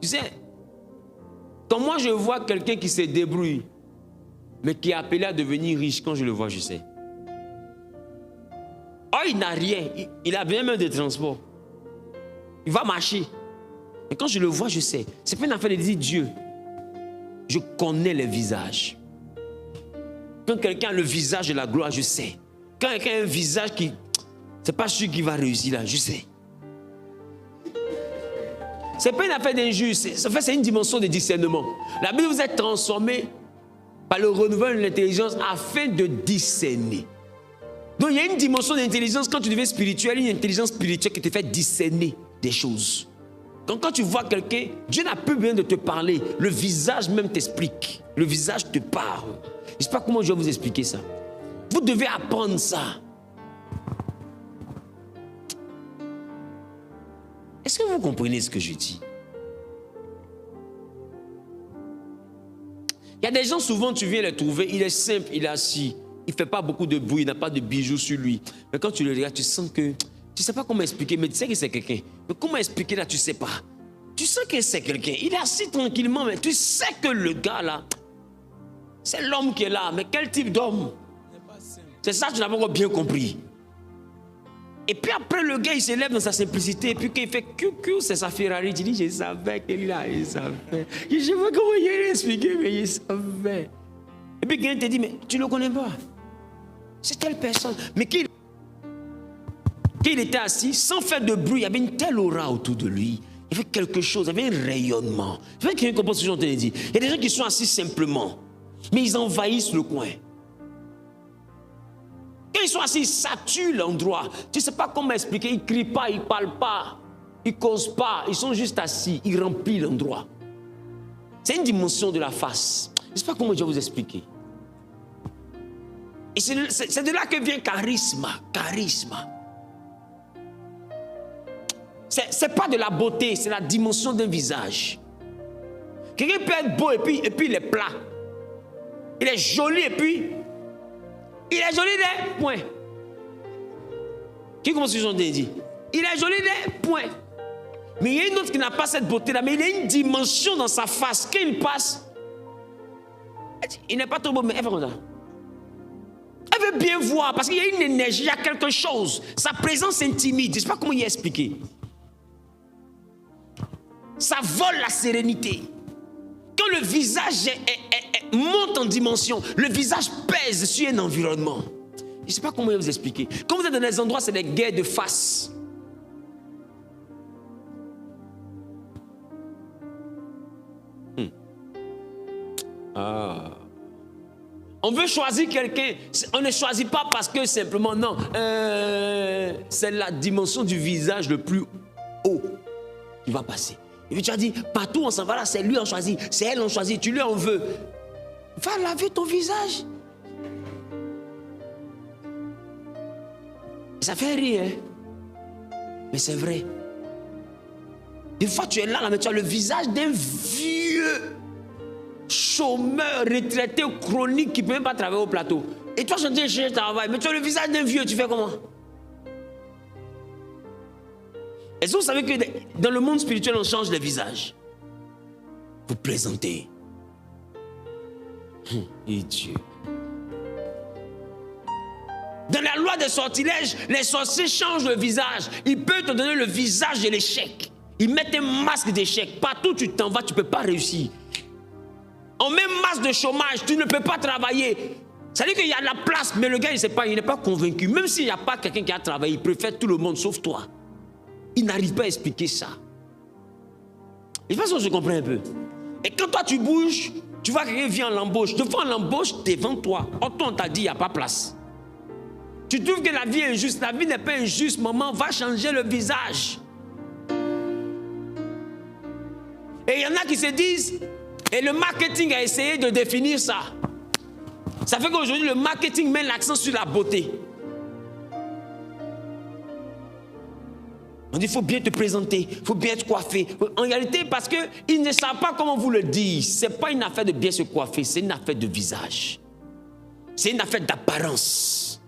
Tu sais, quand moi je vois quelqu'un qui se débrouille, mais qui est appelé à devenir riche, quand je le vois, je sais. Oh, il n'a rien, il a bien même de transport. Il va marcher. Et quand je le vois, je sais. C'est pas une affaire de dire Dieu. Je connais les visages. Quand quelqu'un a le visage de la gloire, je sais. Quand quelqu'un a un visage qui... c'est pas sûr qu'il va réussir là, je sais. C'est pas une affaire d'injuste. En fait, c'est une dimension de discernement. La Bible vous est transformée par le renouvellement de l'intelligence afin de discerner. Donc il y a une dimension d'intelligence quand tu deviens spirituel, une intelligence spirituelle qui te fait discerner des choses. Donc quand tu vois quelqu'un, Dieu n'a plus besoin de te parler. Le visage même t'explique. Le visage te parle. Je ne sais pas comment je vais vous expliquer ça. Vous devez apprendre ça. Est-ce que vous comprenez ce que je dis? Il y a des gens, souvent tu viens les trouver, il est simple, il est assis. Il ne fait pas beaucoup de bruit, il n'a pas de bijoux sur lui. Mais quand tu le regardes, tu sens que... tu ne sais pas comment expliquer, mais tu sais que c'est quelqu'un. Mais comment expliquer là, tu ne sais pas. Tu sens que c'est quelqu'un. Il est assis tranquillement, mais tu sais que le gars là, c'est l'homme qui est là. Mais quel type d'homme? C'est ça que tu n'as pas encore bien compris. Et puis après, le gars, il s'élève dans sa simplicité. Et puis quand il fait QQ, c'est sa Ferrari. Tu dis, je savais qu'il là, il savait. Je ne sais pas comment il a expliqué, mais il savait. Et puis quelqu'un te dit, mais tu ne le connais pas. C'est telle personne. Mais qu'il était assis, sans faire de bruit, il y avait une telle aura autour de lui. Il y avait quelque chose, il y avait un rayonnement. Je veux que quelqu'un comprenne ce que je t'ai dit. Il y a des gens qui sont assis simplement, mais ils envahissent le coin. Quand ils sont assis, ils saturent l'endroit. Tu ne sais pas comment expliquer. Ils ne crient pas, ils ne parlent pas, ils ne causent pas. Ils sont juste assis, ils remplissent l'endroit. C'est une dimension de la face. Je ne sais pas comment je vais vous expliquer. Et c'est de là que vient charisme. Charisme. Ce n'est pas de la beauté, c'est la dimension d'un visage. Quelqu'un peut être beau et puis il est plat. Il est joli et puis... il est joli des points. Qui commence à dire? Il est joli des points. Mais il y a une autre qui n'a pas cette beauté-là, mais il y a une dimension dans sa face. Quand il passe, il n'est pas trop beau, mais elle fait comme ça. Elle veut bien voir parce qu'il y a une énergie, il y a quelque chose. Sa présence intimide. Je ne sais pas comment y expliquer. Ça vole la sérénité. Quand le visage monte en dimension, le visage pèse sur un environnement. Je ne sais pas comment vous expliquer. Quand vous êtes dans des endroits, c'est des guerres de face. On veut choisir quelqu'un. On ne choisit pas parce que simplement, non. C'est la dimension du visage le plus haut qui va passer. Et puis tu as dit, partout on s'en va là, c'est lui on choisit, c'est elle on choisit, tu lui en veux. Va laver ton visage. Ça fait rire, hein? Mais c'est vrai. Des fois tu es là, mais tu as le visage d'un vieux chômeur, retraité, chronique qui ne peut même pas travailler au plateau. Et toi, je dis, je travaille, mais tu as le visage d'un vieux, tu fais comment? Est-ce que vous savez que dans le monde spirituel, on change les visages? Vous plaisantez. Et Dieu. Dans la loi des sortilèges, les sorciers changent le visage. Ils peuvent te donner le visage de l'échec. Ils mettent un masque d'échec. Partout où tu t'en vas, tu ne peux pas réussir. On met un masque de chômage, tu ne peux pas travailler. Ça veut dire qu'il y a de la place, mais le gars, il n'est pas convaincu. Même s'il n'y a pas quelqu'un qui a travaillé, il préfère tout le monde sauf toi. Il n'arrive pas à expliquer ça. Je pense que je comprends un peu. Et quand toi tu bouges, tu vois quelqu'un vient en l'embauche. Devant l'embauche, devant toi. Or, toi, on t'a dit, il n'y a pas place. Tu trouves que la vie est injuste. La vie n'est pas injuste, maman. Va changer le visage. Et il y en a qui se disent, et le marketing a essayé de définir ça. Ça fait qu'aujourd'hui, le marketing met l'accent sur la beauté. On dit, il faut bien te présenter, il faut bien te coiffer. En réalité, parce qu'ils ne savent pas comment vous le dire. Ce n'est pas une affaire de bien se coiffer, c'est une affaire de visage. C'est une affaire d'apparence.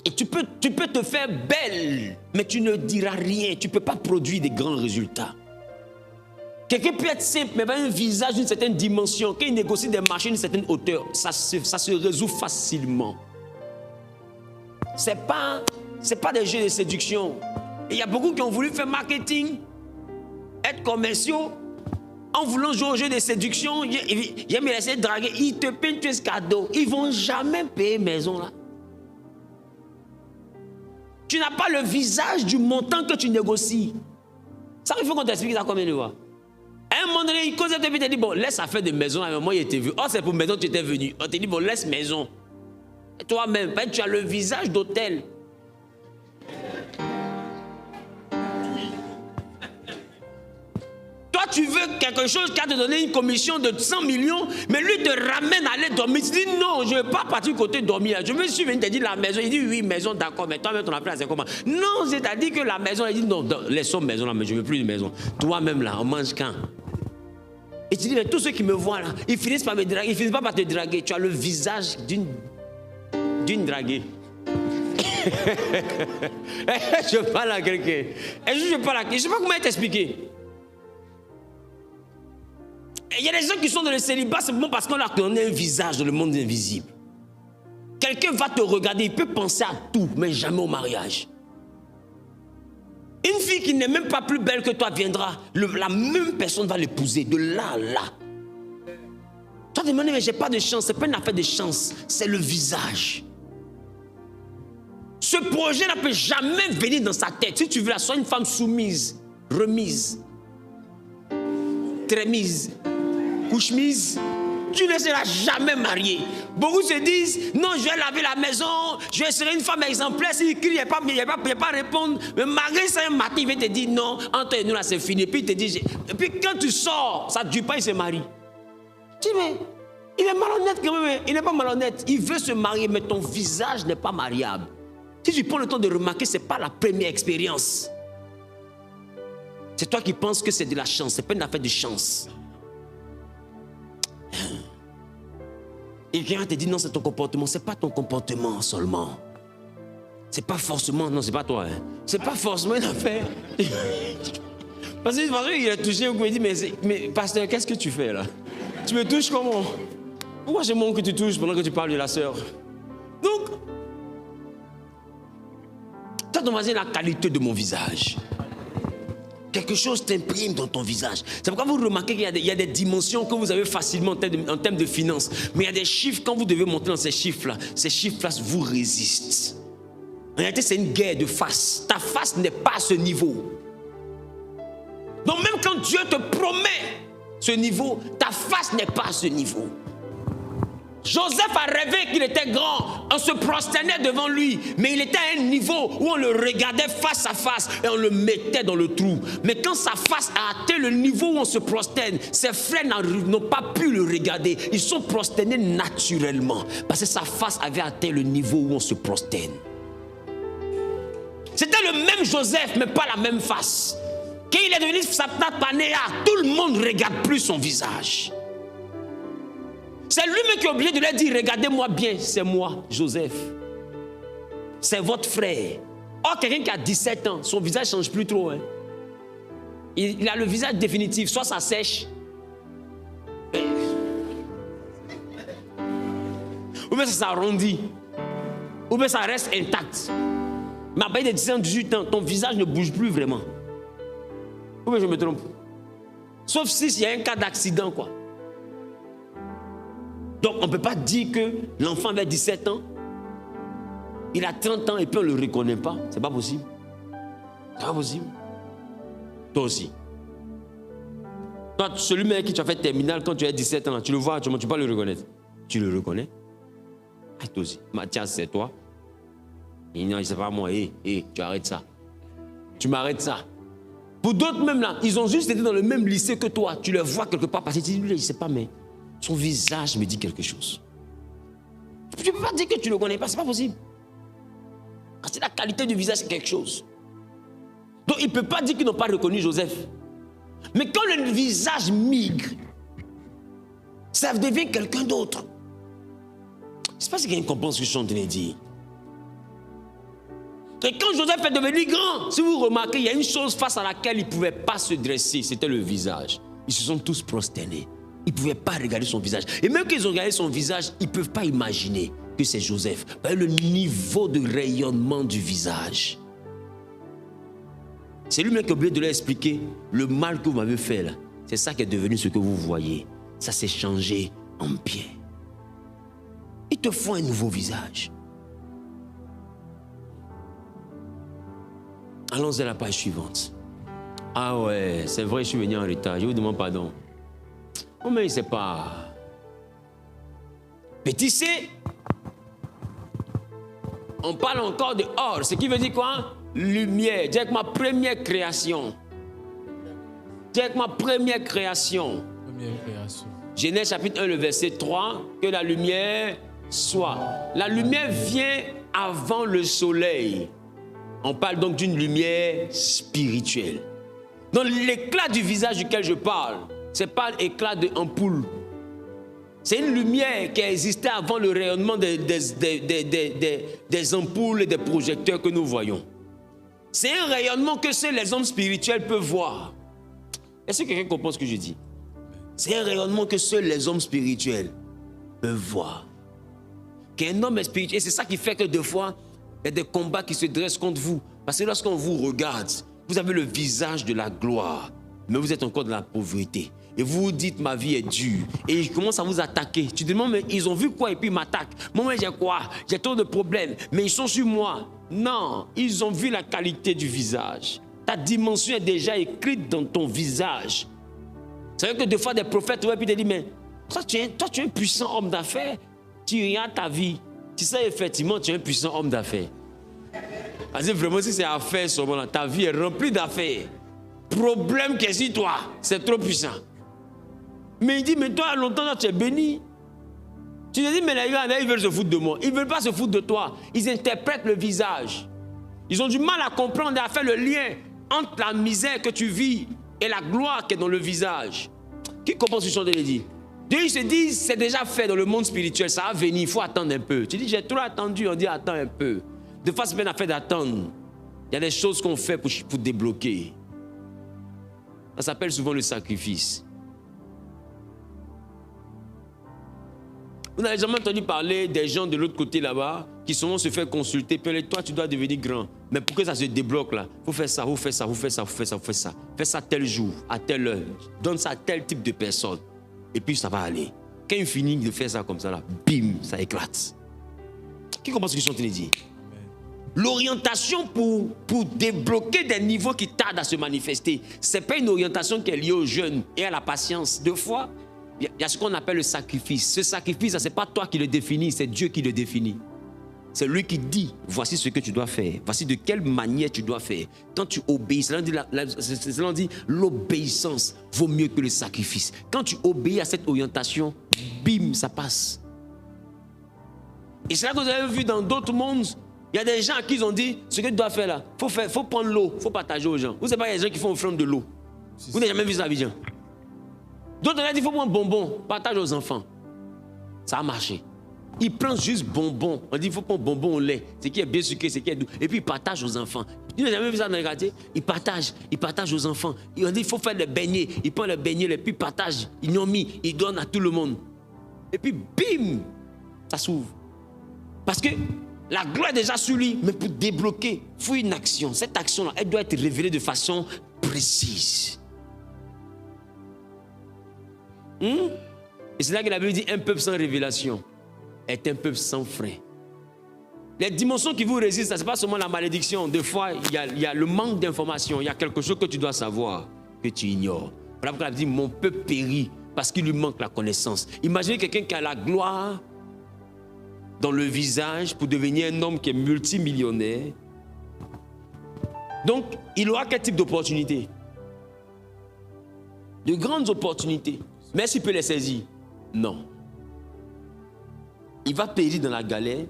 Et tu peux te faire belle, mais tu ne diras rien. Tu ne peux pas produire des grands résultats. Quelqu'un peut être simple, mais avoir un visage d'une certaine dimension. Quand il négocie des marchés d'une certaine hauteur, ça se résout facilement. Ce n'est pas des jeux de séduction. Il y a beaucoup qui ont voulu faire marketing, être commerciaux, en voulant jouer au jeu de séduction. Ils aiment essayer de draguer. Ils te peignent ce cadeau. Ils ne vont jamais payer maison là. Tu n'as pas le visage du montant que tu négocies. Ça, il faut qu'on t'explique ça combien de fois. À un moment donné, il cause et te dit, bon, laisse affaire de maison. À un moment, il était vu. Oh, c'est pour maison que tu étais venu. On te dit, bon, laisse maison. Et toi-même, tu as le visage d'hôtel. Toi, tu veux quelque chose qui a te donné une commission de 100 millions, mais lui te ramène à aller dormir. Tu dis non, je ne veux pas partir côté dormir. Je me suis venu te dire la maison. Il dit oui, maison, d'accord, mais toi-même, ton affaire, c'est comment? Non, c'est-à-dire que la maison, il dit non, laissons maison là, mais je ne veux plus de maison. Toi-même là, on mange quand? Et tu dis, mais tous ceux qui me voient là, ils finissent par me draguer, ils finissent pas par te draguer. Tu as le visage d'une draguée. Je parle à quelqu'un. Je parle à quelqu'un. Je ne sais pas comment t'expliquer. Il y a des gens qui sont dans le célibat simplement parce qu'on leur donne un visage dans le monde invisible. Quelqu'un va te regarder, il peut penser à tout, mais jamais au mariage. Une fille qui n'est même pas plus belle que toi viendra, la même personne va l'épouser, de là à là. Toi, tu te demandes, mais j'ai pas de chance. Ce n'est pas une affaire de chance, c'est le visage. Ce projet ne peut jamais venir dans sa tête. Si tu veux, sois une femme soumise, remise, trémise, couche-mise, tu ne seras jamais marié. Beaucoup se disent, non, je vais laver la maison, je serai une femme exemplaire. S'il crie, il n'y a pas à répondre. Mais malgré ça, un matin, il va te dire, non, entre nous, là, c'est fini. Et puis, il te dit, et puis quand tu sors, ça ne dure pas, il se marie. Tu dis, mais il est malhonnête quand même. Il n'est pas malhonnête. Il veut se marier, mais ton visage n'est pas mariable. Si tu prends le temps de remarquer, ce n'est pas la première expérience. C'est toi qui penses que c'est de la chance. Ce n'est pas une affaire de chance. Et quelqu'un te dit non, c'est ton comportement. Ce n'est pas ton comportement seulement. Ce n'est pas forcément, non, c'est pas toi. Hein. Ce n'est pas forcément une affaire. Parce qu'il a touché au cou, il dit, mais pasteur, qu'est-ce que tu fais là? Tu me touches comment? Pourquoi j'ai mon que tu touches pendant que tu parles de la sœur? Donc, tu as demandé la qualité de mon visage. Quelque chose t'imprime dans ton visage. C'est pourquoi vous remarquez qu'il y a des dimensions que vous avez facilement en termes de finances. Mais il y a des chiffres, quand vous devez monter dans ces chiffres-là vous résistent. En réalité, c'est une guerre de face. Ta face n'est pas à ce niveau. Donc même quand Dieu te promet ce niveau, ta face n'est pas à ce niveau. Joseph a rêvé qu'il était grand, on se prosternait devant lui, mais il était à un niveau où on le regardait face à face et on le mettait dans le trou. Mais quand sa face a atteint le niveau où on se prosterne, ses frères n'ont pas pu le regarder, ils sont prosternés naturellement, parce que sa face avait atteint le niveau où on se prosterne. C'était le même Joseph, mais pas la même face. Quand il est devenu Sapnat Panéa, tout le monde ne regarde plus son visage. C'est lui-même qui est obligé de leur dire, regardez-moi bien, c'est moi, Joseph. C'est votre frère. Or, quelqu'un qui a 17 ans, son visage ne change plus trop. Hein. Il a le visage définitif, soit ça sèche, ou bien ça s'arrondit, ou bien ça reste intact. Mais à partir de 17 ans, 18 ans, ton visage ne bouge plus vraiment. Ou bien je me trompe. Sauf s'il y a un cas d'accident, quoi. Donc, on ne peut pas dire que l'enfant avait 17 ans, il a 30 ans et puis on ne le reconnaît pas. Ce n'est pas possible. Ce n'est pas possible. Toi aussi. Toi, celui-même qui tu as fait terminale quand tu as 17 ans, tu le vois, tu ne peux pas le reconnaître. Tu le reconnais. Ah, toi aussi. Mathias, c'est toi. Il dit non, c'est pas moi. Tu arrêtes ça. Tu m'arrêtes ça. Pour d'autres même là, ils ont juste été dans le même lycée que toi. Tu les vois quelque part passer. Tu dis, lui, je ne sais pas, mais son visage me dit quelque chose. Tu ne peux pas dire que tu ne le connais pas, ce n'est pas possible. Parce que la qualité du visage, c'est quelque chose. Donc il ne peut pas dire qu'ils n'ont pas reconnu Joseph. Mais quand le visage migre, ça devient quelqu'un d'autre. Je ne sais pas si quelqu'un comprend ce que je suis en train de dire. Et quand Joseph est devenu grand, si vous remarquez, il y a une chose face à laquelle il ne pouvait pas se dresser, c'était le visage. Ils se sont tous prosternés. Ils ne pouvaient pas regarder son visage. Et même qu'ils ont regardé son visage, ils ne peuvent pas imaginer que c'est Joseph. Le niveau de rayonnement du visage. C'est lui-même qui a oublié de leur expliquer le mal que vous m'avez fait là. C'est ça qui est devenu ce que vous voyez. Ça s'est changé en bien. Ils te font un nouveau visage. Allons à la page suivante. Ah ouais, c'est vrai, je suis venu en retard. Je vous demande pardon. Oh mais c'est pas... Petit C, on parle encore de or. Ce qui veut dire quoi? Lumière. Dis avec ma première création. Dis avec ma première création. Première création. Genèse chapitre 1, le verset 3. Que la lumière soit. La lumière vient avant le soleil. On parle donc d'une lumière spirituelle. Donc l'éclat du visage duquel je parle, ce n'est pas l'éclat d'ampoule. C'est une lumière qui a existé avant le rayonnement des ampoules et des projecteurs que nous voyons. C'est un rayonnement que seuls les hommes spirituels peuvent voir. Est-ce que quelqu'un comprend ce que je dis? C'est un rayonnement que seuls les hommes spirituels peuvent voir. Qu'un homme est spirituel, et c'est ça qui fait que des fois, il y a des combats qui se dressent contre vous. Parce que lorsqu'on vous regarde, vous avez le visage de la gloire, mais vous êtes encore dans la pauvreté. Et vous vous dites, ma vie est dure. Et ils commencent à vous attaquer. Tu te demandes, mais ils ont vu quoi et puis ils m'attaquent. Moi, j'ai quoi? J'ai trop de problèmes. Mais ils sont sur moi. Non, ils ont vu la qualité du visage. Ta dimension est déjà écrite dans ton visage. C'est vrai que des fois, des prophètes, ouais, puis ils te disent, mais toi, tu es un puissant homme d'affaires. Tu regardes ta vie. Tu sais, effectivement, tu es un puissant homme d'affaires. Parce que vraiment, si c'est affaires, ta vie est remplie d'affaires. Problème qui est sur toi, c'est trop puissant. Mais il dit, mais toi, longtemps, tu es béni. Tu te dis, mais les gars, ils veulent se foutre de moi. Ils ne veulent pas se foutre de toi. Ils interprètent le visage. Ils ont du mal à comprendre et à faire le lien entre la misère que tu vis et la gloire qui est dans le visage. Qui comprend ce que je suis en train de dire? Dieu, ils se disent, c'est déjà fait dans le monde spirituel, ça va venir, il faut attendre un peu. Tu dis, j'ai trop attendu, on dit, attends un peu. Des fois, c'est pas une affaire d'attendre. Il y a des choses qu'on fait pour débloquer. Ça s'appelle souvent le sacrifice. Vous n'avez jamais entendu parler des gens de l'autre côté là-bas qui souvent se font consulter. Puis toi, tu dois devenir grand. Mais pour que ça se débloque là, il faut faire ça, il faut faire ça, il faut faire ça, il faut faire ça, il faut faire ça. Fais ça tel jour, à telle heure. Donne ça à tel type de personne. Et puis ça va aller. Quand il finit de faire ça comme ça là, bim, ça éclate. Qui comprend ce que je suis en train de dire? L'orientation pour débloquer des niveaux qui tardent à se manifester, ce n'est pas une orientation qui est liée aux jeunes et à la patience. Deux fois, il y a ce qu'on appelle le sacrifice. Ce sacrifice, ce n'est pas toi qui le définis, c'est Dieu qui le définit. C'est lui qui dit, voici ce que tu dois faire, voici de quelle manière tu dois faire. Quand tu obéis, cela dit l'obéissance vaut mieux que le sacrifice. Quand tu obéis à cette orientation, bim, ça passe. Et c'est là que vous avez vu dans d'autres mondes, il y a des gens à qui ils ont dit, ce que tu dois faire là, il faut prendre l'eau, il faut partager aux gens. Vous ne savez pas, il y a des gens qui font offrande de l'eau. Vous n'avez jamais vu ça à Abidjan. D'autres ont dit, il faut prendre bonbon, partage aux enfants. Ça a marché. Ils prennent juste bonbon. On dit il faut prendre bonbon au lait. C'est qui est bien sucré, c'est qui est doux. Et puis ils partagent aux enfants. Ils n'ont jamais vu ça dans les quartiers. Ils partagent aux enfants. Ils ont dit il faut faire des beignets. Ils prennent les beignets, et puis ils partagent. Ils n'ont mis, ils donnent à tout le monde. Et puis bim, ça s'ouvre. Parce que la gloire est déjà sur lui, mais pour débloquer, il faut une action. Cette action-là, elle doit être révélée de façon précise. Et c'est là que la Bible dit un peuple sans révélation est un peuple sans frein. Les dimensions qui vous résistent, ce n'est pas seulement la malédiction. Des fois, il y a le manque d'information. Il y a quelque chose que tu dois savoir, que tu ignores. Voilà pourquoi la Bible dit, mon peuple périt parce qu'il lui manque la connaissance. Imaginez quelqu'un qui a la gloire, dans le visage pour devenir un homme qui est multimillionnaire. Donc, il aura quel type d'opportunité? De grandes opportunités. Mais est-ce qu'il peut les saisir? Non. Il va périr dans la galère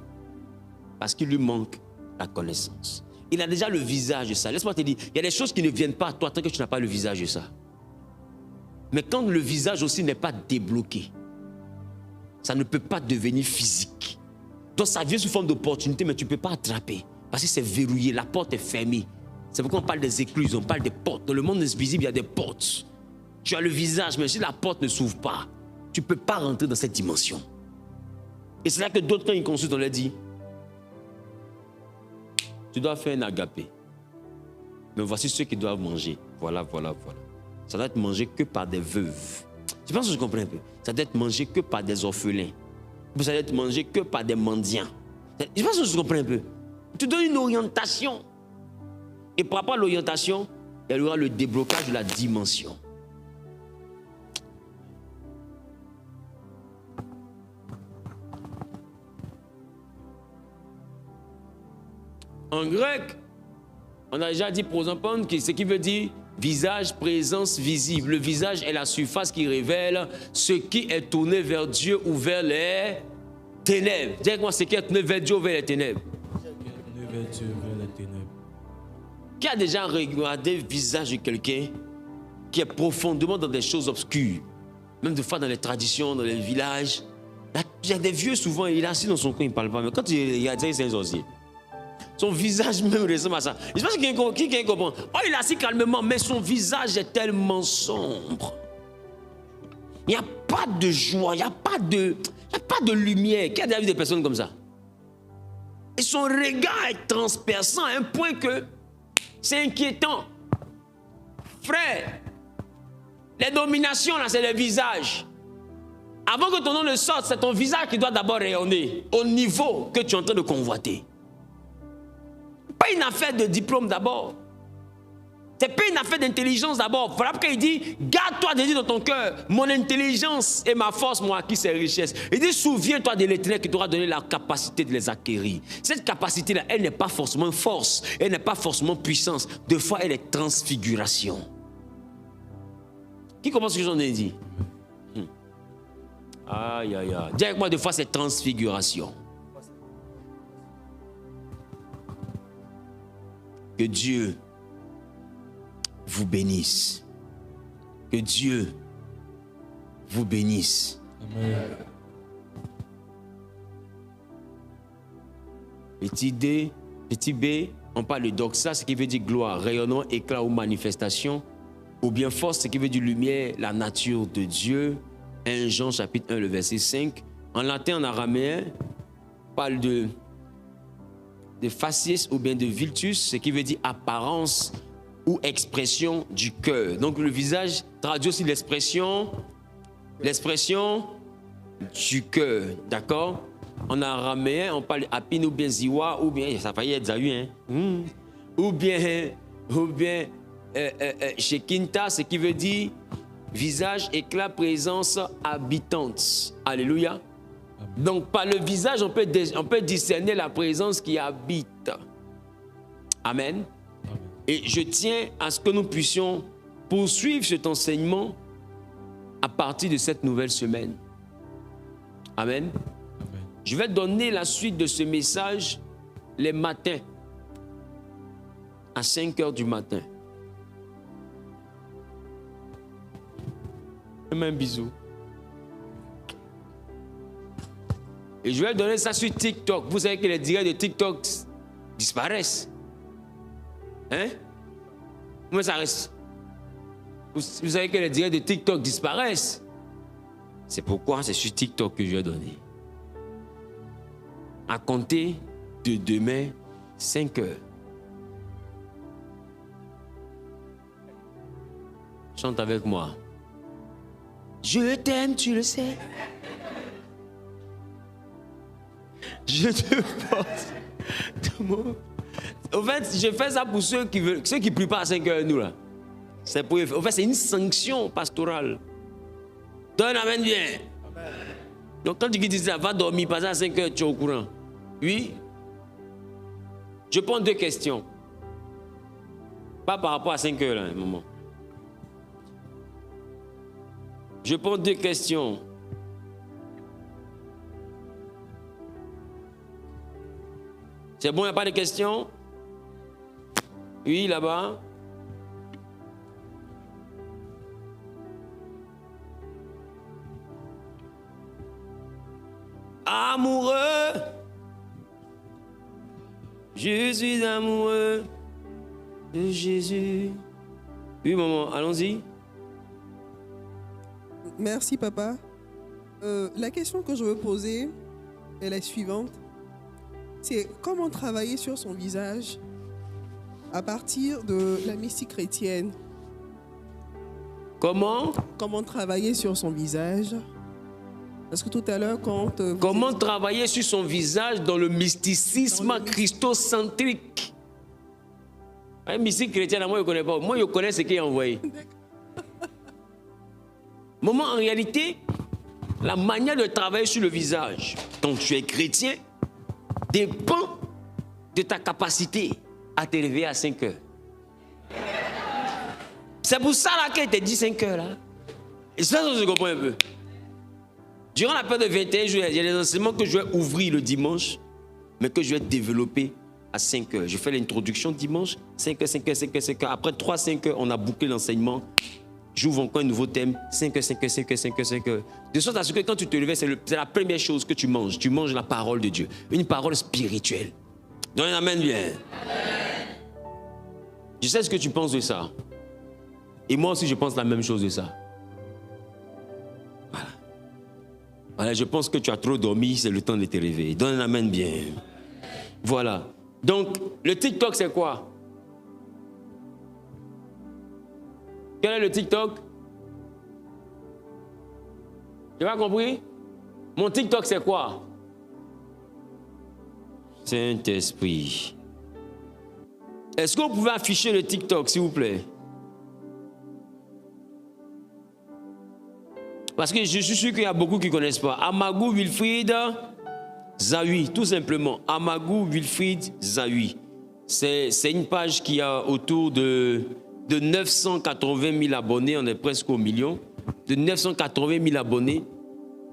parce qu'il lui manque la connaissance. Il a déjà le visage de ça. Laisse-moi te dire, il y a des choses qui ne viennent pas à toi tant que tu n'as pas le visage de ça. Mais quand le visage aussi n'est pas débloqué, ça ne peut pas devenir physique. Donc ça vient sous forme d'opportunité, mais tu ne peux pas attraper. Parce que c'est verrouillé, la porte est fermée. C'est pourquoi on parle des écluses, on parle des portes. Dans le monde invisible, il y a des portes. Tu as le visage, mais si la porte ne s'ouvre pas, tu ne peux pas rentrer dans cette dimension. Et c'est là que d'autres, quand ils consultent, on leur dit, tu dois faire un agapé. Mais voici ceux qui doivent manger. Voilà. Ça doit être mangé que par des veuves. Je pense que je comprends un peu. Ça doit être mangé que par des orphelins. Ça doit être mangé que par des mendiants. Je pense que je comprends un peu. Tu donnes une orientation. Et par rapport à l'orientation, il y aura le déblocage de la dimension. En grec, on a déjà dit prosopon, ce qui veut dire visage, présence visible. Le visage est la surface qui révèle ce qui est tourné vers Dieu ou vers les ténèbres. Dis-moi ce qui est tourné vers Dieu ou vers les ténèbres. Qui a déjà regardé le visage de quelqu'un qui est profondément dans des choses obscures, même des fois dans les traditions, dans les villages. Il y a des vieux souvent, il est assis dans son coin, il ne parle pas, mais quand il regarde, c'est un sorcier. Son visage même ressemble à ça. Je pense qu'il y a comprend. Oh, il est assis calmement, mais son visage est tellement sombre. Il n'y a pas de joie, il n'y a pas de lumière. Qui a déjà vu des personnes comme ça? Et son regard est transperçant à un point que c'est inquiétant. Frère, les dominations, là, c'est le visage. Avant que ton nom ne sorte, c'est ton visage qui doit d'abord rayonner au niveau que tu es en train de convoiter. Pas une affaire de diplôme d'abord. C'est pas une affaire d'intelligence d'abord. Voilà pourquoi il dit, garde-toi de dire dans ton cœur, mon intelligence et ma force m'ont acquis ces richesses. Il dit, souviens-toi de l'Éternel qui t'aura donné la capacité de les acquérir. Cette capacité-là, elle n'est pas forcément force, elle n'est pas forcément puissance. Deux fois, elle est transfiguration. Qui comprend ce que j'en ai dit? Aïe, aïe, aïe. Dis avec moi, deux fois, c'est transfiguration. Que Dieu vous bénisse. Que Dieu vous bénisse. Amen. Petit D, petit B, on parle de doxa, ce qui veut dire gloire, rayonnement, éclat ou manifestation. Ou bien force, ce qui veut dire lumière, la nature de Dieu. 1 Jean chapitre 1, le verset 5. En latin, en araméen, on parle de facies ou bien de viltus, ce qui veut dire apparence ou expression du cœur. Donc le visage traduit aussi l'expression du cœur, d'accord? En araméen, on parle apin ou bien ziwa, ou bien, ça faillit être zayu, hein? Ou bien shekinta, ce qui veut dire visage, éclat, présence habitante. Alléluia. Donc, par le visage, on peut discerner la présence qui habite. Amen. Et je tiens à ce que nous puissions poursuivre cet enseignement à partir de cette nouvelle semaine. Amen. Je vais donner la suite de ce message les matins, à 5 heures du matin. Fais-moi un bisou. Et je vais donner ça sur TikTok. Vous savez que les directs de TikTok disparaissent. Hein? Comment ça reste? Vous savez que les directs de TikTok disparaissent. C'est pourquoi c'est sur TikTok que je vais donner. À compter de demain, 5 heures. Chante avec moi. Je t'aime, tu le sais. Je te porte. En fait, je fais ça pour ceux qui prient pas à 5 heures, nous là. C'est pour eux. En fait, c'est une sanction pastorale. Donne amen bien. Amen. Donc quand tu dis ça, va dormir, passer à 5 heures, tu es au courant. Oui. Je pose 2 questions. Pas par rapport à 5 heures, là, un moment. Je pose 2 questions. C'est bon, il n'y a pas de questions? Oui, là-bas. Amoureux, je suis amoureux de Jésus. Oui, maman, allons-y. Merci, papa. La question que je veux poser est la suivante. C'est comment travailler sur son visage à partir de la mystique chrétienne. Comment? Comment travailler sur son visage? Parce que tout à l'heure, quand... Comment travailler sur son visage dans le mysticisme christocentrique? Un mystique chrétien, moi, je ne connais pas. Moi, je connais ce qu'il a envoyé. Maman, en réalité, la manière de travailler sur le visage, quand tu es chrétien, dépend de ta capacité à te réveiller à 5 heures. C'est pour ça qu'elle te dit 5 heures. Là. Et ça, je comprends un peu. Durant la période de 21 jours, il y a des enseignements que je vais ouvrir le dimanche, mais que je vais développer à 5 heures. Je fais l'introduction dimanche, 5 heures, 5 heures, 5 heures, 5 heures. Après 3-5 heures, on a bouclé l'enseignement. J'ouvre encore un nouveau thème, 5 heures, 5 heures, 5 heures, 5 heures, 5 heures. De sorte à ce que quand tu te réveilles, c'est la première chose que tu manges. Tu manges la parole de Dieu. Une parole spirituelle. Donc, amen bien. Je sais ce que tu penses de ça. Et moi aussi, je pense la même chose de ça. Voilà. Voilà, je pense que tu as trop dormi, c'est le temps de te réveiller. Donne un amen bien. Voilà. Donc, le TikTok, c'est quoi? Quel est le TikTok? Tu n'as pas compris? Mon TikTok, c'est quoi? Saint-Esprit. Est-ce que vous pouvez afficher le TikTok, s'il vous plaît? Parce que je suis sûr qu'il y a beaucoup qui ne connaissent pas. Amagou Wilfried Zahui, tout simplement. Amagou Wilfried Zahui. C'est une page qui a autour de 980 000 abonnés. On est presque au million. De 980 000 abonnés.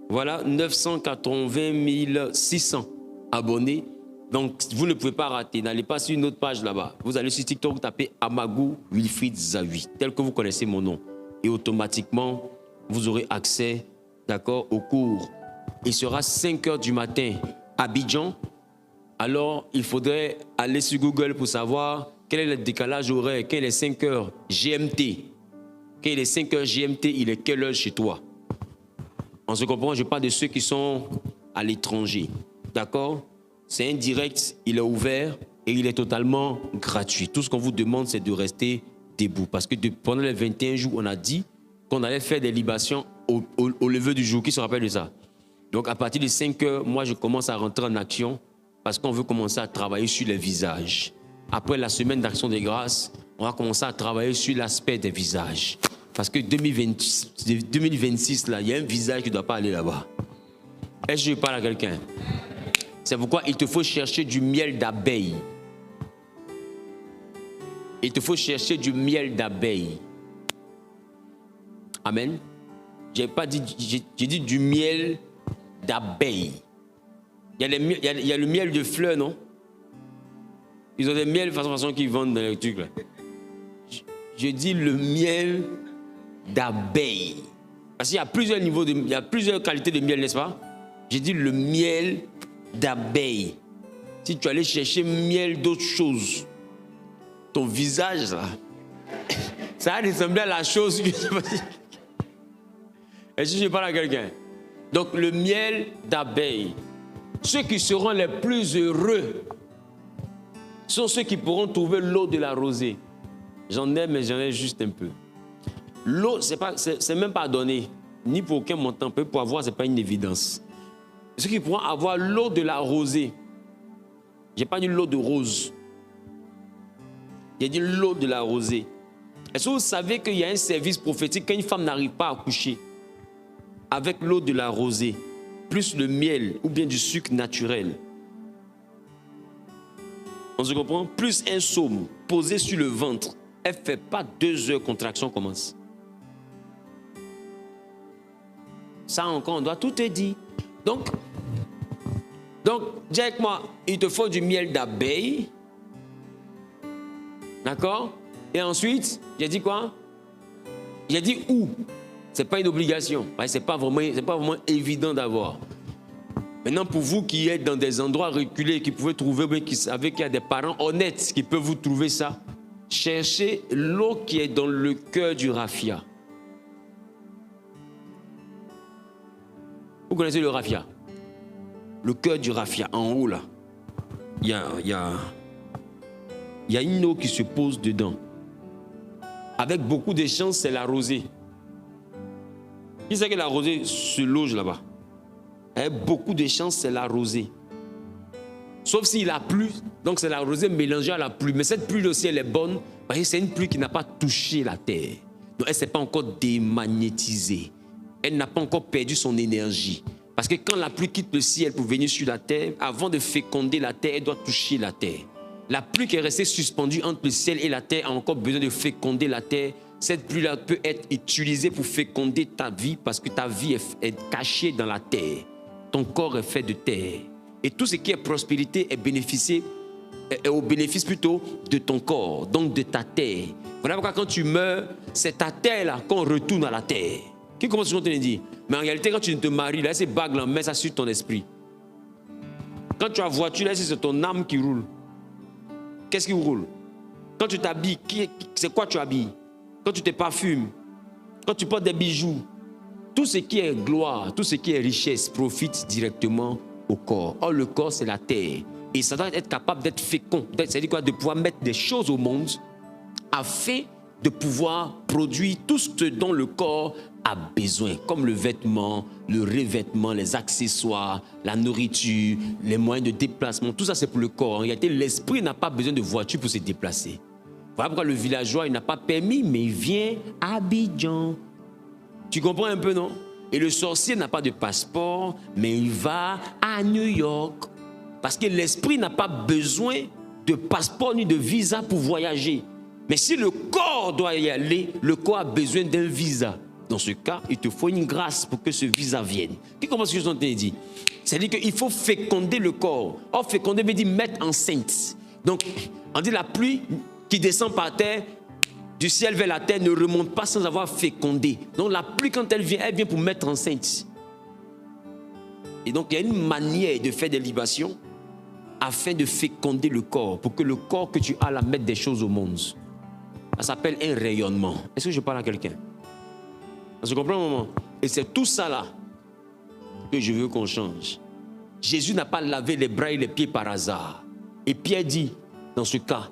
Voilà, 980 600 abonnés. Donc, vous ne pouvez pas rater. N'allez pas sur une autre page là-bas. Vous allez sur TikTok, vous tapez Amagou Wilfried Zahui, tel que vous connaissez mon nom. Et automatiquement, vous aurez accès, d'accord, au cours. Il sera 5 heures du matin à Abidjan. Alors, il faudrait aller sur Google pour savoir quel est le décalage horaire, quel est 5 heures GMT. Quel est 5 heures GMT, il est quelle heure chez toi? On se comprend, je parle de ceux qui sont à l'étranger. D'accord? C'est un direct, il est ouvert et il est totalement gratuit. Tout ce qu'on vous demande, c'est de rester debout. Parce que pendant les 21 jours, on a dit qu'on allait faire des libations au lever du jour. Qui se rappelle de ça? Donc, à partir de 5 heures, moi, je commence à rentrer en action parce qu'on veut commencer à travailler sur les visages. Après la semaine d'action des grâces, on va commencer à travailler sur l'aspect des visages. Parce que 2026, là, il y a un visage qui ne doit pas aller là-bas. Est-ce que je parle à quelqu'un? C'est pourquoi il te faut chercher du miel d'abeille. Il te faut chercher du miel d'abeille. Amen. J'ai dit du miel d'abeille. Il y a le miel de fleurs, non? Ils ont des miels de façon qu'ils vendent dans les trucs là. Je dis le miel d'abeille. Parce qu'il y a plusieurs niveaux, il y a plusieurs qualités de miel, n'est-ce pas? J'ai dit le miel d'abeille. Si tu allais chercher miel d'autre chose, ton visage là, ça va ressembler à la chose que je vais dire. Est-ce que je parle à quelqu'un? Donc le miel d'abeille. Ceux qui seront les plus heureux sont ceux qui pourront trouver l'eau de la rosée. J'en ai, mais j'en ai juste un peu. L'eau, c'est même pas donné, ni pour aucun montant. Pour avoir, ce n'est pas une évidence. Ceux qui pourront avoir l'eau de la rosée. Je n'ai pas dit l'eau de rose. J'ai dit l'eau de la rosée. Est-ce que vous savez qu'il y a un service prophétique quand une femme n'arrive pas à coucher avec l'eau de la rosée? plus le miel ou bien du sucre naturel. On se comprend? Plus un saume posé sur le ventre, elle ne fait pas 2 heures, contraction commence. Ça encore, on doit tout te dire. Donc, dis avec moi, il te faut du miel d'abeille. D'accord? Et ensuite, j'ai dit quoi? J'ai dit où? Ce n'est pas une obligation. Ce n'est pas vraiment évident d'avoir. Maintenant, pour vous qui êtes dans des endroits reculés, qui pouvez trouver, qui savez qu'il y a des parents honnêtes qui peuvent vous trouver ça, cherchez l'eau qui est dans le cœur du raffia. Vous connaissez le raffia? Le cœur du raffia, en haut là. Il y a une eau qui se pose dedans. Avec beaucoup de chance, c'est la rosée. Qui sait que la rosée se loge là-bas? Avec beaucoup de chance, c'est la rosée. Sauf s'il a plu, donc c'est la rosée mélangée à la pluie. Mais cette pluie aussi, elle est bonne, parce que c'est une pluie qui n'a pas touché la terre. Donc elle ne s'est pas encore démagnétisée. Elle n'a pas encore perdu son énergie. Parce que quand la pluie quitte le ciel pour venir sur la terre, avant de féconder la terre, elle doit toucher la terre. La pluie qui est restée suspendue entre le ciel et la terre a encore besoin de féconder la terre. Cette pluie-là peut être utilisée pour féconder ta vie parce que ta vie est cachée dans la terre. Ton corps est fait de terre. Et tout ce qui est prospérité est au bénéfice plutôt de ton corps, donc de ta terre. Voilà pourquoi quand tu meurs, c'est ta terre-là qu'on retourne à la terre. Qui commence à te le dire? Mais en réalité, quand tu te maries, là, ces bagues-là, mets ça sur ton esprit. Quand tu as voiture, là, c'est ton âme qui roule. Qu'est-ce qui roule? Quand tu t'habilles, c'est quoi tu habilles? Quand tu te parfumes, quand tu portes des bijoux, tout ce qui est gloire, tout ce qui est richesse profite directement au corps. Or, le corps, c'est la terre. Et ça doit être capable d'être fécond. C'est-à-dire quoi? De pouvoir mettre des choses au monde afin de pouvoir produire tout ce dont le corps a besoin, comme le vêtement, le revêtement, les accessoires, la nourriture, les moyens de déplacement. Tout ça, c'est pour le corps. En réalité, l'esprit n'a pas besoin de voiture pour se déplacer. Voilà pourquoi le villageois, il n'a pas permis, mais il vient à Abidjan. Tu comprends un peu, non? Et le sorcier n'a pas de passeport, mais il va à New York. Parce que l'esprit n'a pas besoin de passeport ni de visa pour voyager. Mais si le corps doit y aller, le corps a besoin d'un visa. Dans ce cas, il te faut une grâce pour que ce visa vienne. Qui comprend ce que je t'en ai dit? C'est-à-dire qu'il faut féconder le corps. Or, féconder veut dire mettre enceinte. Donc, on dit la pluie qui descend par terre, du ciel vers la terre, ne remonte pas sans avoir fécondé. Donc, la pluie, quand elle vient pour mettre enceinte. Et donc, il y a une manière de faire des libations afin de féconder le corps, pour que le corps que tu as là mette des choses au monde. Ça s'appelle un rayonnement. Est-ce que je parle à quelqu'un? Tu comprends, maman? Et c'est tout ça là que je veux qu'on change. Jésus n'a pas lavé les bras et les pieds par hasard. Et Pierre dit, dans ce cas,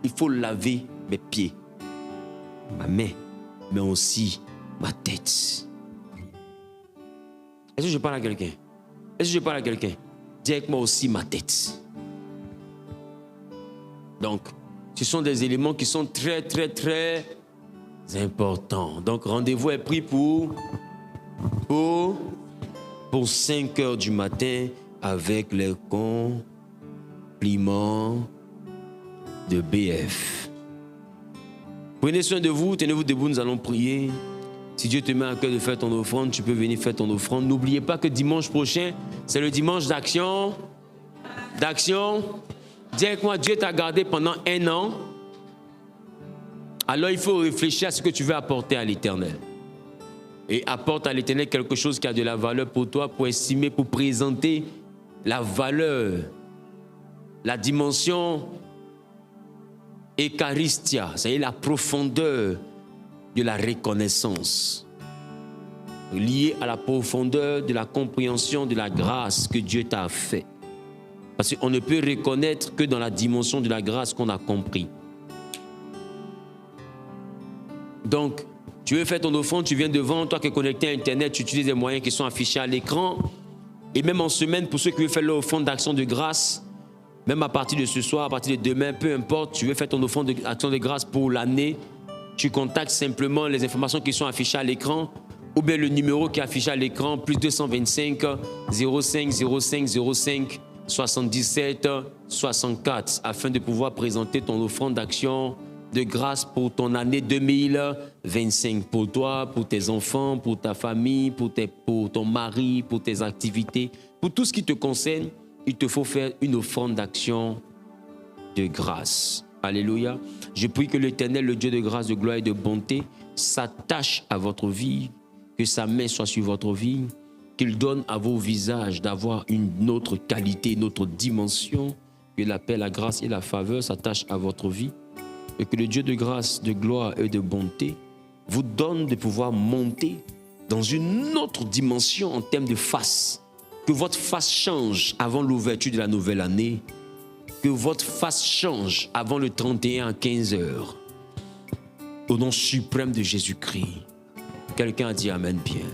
il faut laver mes pieds, ma main, mais aussi ma tête. Est-ce que je parle à quelqu'un? Est-ce que je parle à quelqu'un? Dis avec moi aussi ma tête. Donc, ce sont des éléments qui sont très, très, très importants. Donc, rendez-vous est pris pour 5 heures du matin avec les compliments de BF. Prenez soin de vous, tenez-vous debout, nous allons prier. Si Dieu te met à cœur de faire ton offrande, tu peux venir faire ton offrande. N'oubliez pas que dimanche prochain, c'est le dimanche d'action. Dis avec moi, Dieu t'a gardé pendant 1 an. Alors il faut réfléchir à ce que tu veux apporter à l'Éternel. Et apporte à l'Éternel quelque chose qui a de la valeur pour toi, pour estimer, pour présenter la valeur, la dimension Eucharistia, c'est-à-dire la profondeur de la reconnaissance, liée à la profondeur de la compréhension de la grâce que Dieu t'a fait. Parce qu'on ne peut reconnaître que dans la dimension de la grâce qu'on a compris. Donc, tu veux faire ton offrande, tu viens devant, toi qui es connecté à Internet, tu utilises les moyens qui sont affichés à l'écran. Et même en semaine, pour ceux qui veulent faire leur offrande d'action de grâce, même à partir de ce soir, à partir de demain, peu importe, tu veux faire ton offrande d'action de grâce pour l'année, tu contactes simplement les informations qui sont affichées à l'écran ou bien le numéro qui est affiché à l'écran, plus 225 05 05 05 77 64, afin de pouvoir présenter ton offrande d'action de grâce pour ton année 2025, pour toi, pour tes enfants, pour ta famille, pour ton mari, pour tes activités, pour tout ce qui te concerne. Il te faut faire une offrande d'action de grâce. Alléluia. Je prie que l'Éternel, le Dieu de grâce, de gloire et de bonté, s'attache à votre vie, que sa main soit sur votre vie, qu'il donne à vos visages d'avoir une autre qualité, une autre dimension, que la paix, la grâce et la faveur s'attachent à votre vie, et que le Dieu de grâce, de gloire et de bonté vous donne de pouvoir monter dans une autre dimension en termes de face, que votre face change avant l'ouverture de la nouvelle année, que votre face change avant le 31 à 15 heures. Au nom suprême de Jésus-Christ. Quelqu'un a dit Amen bien.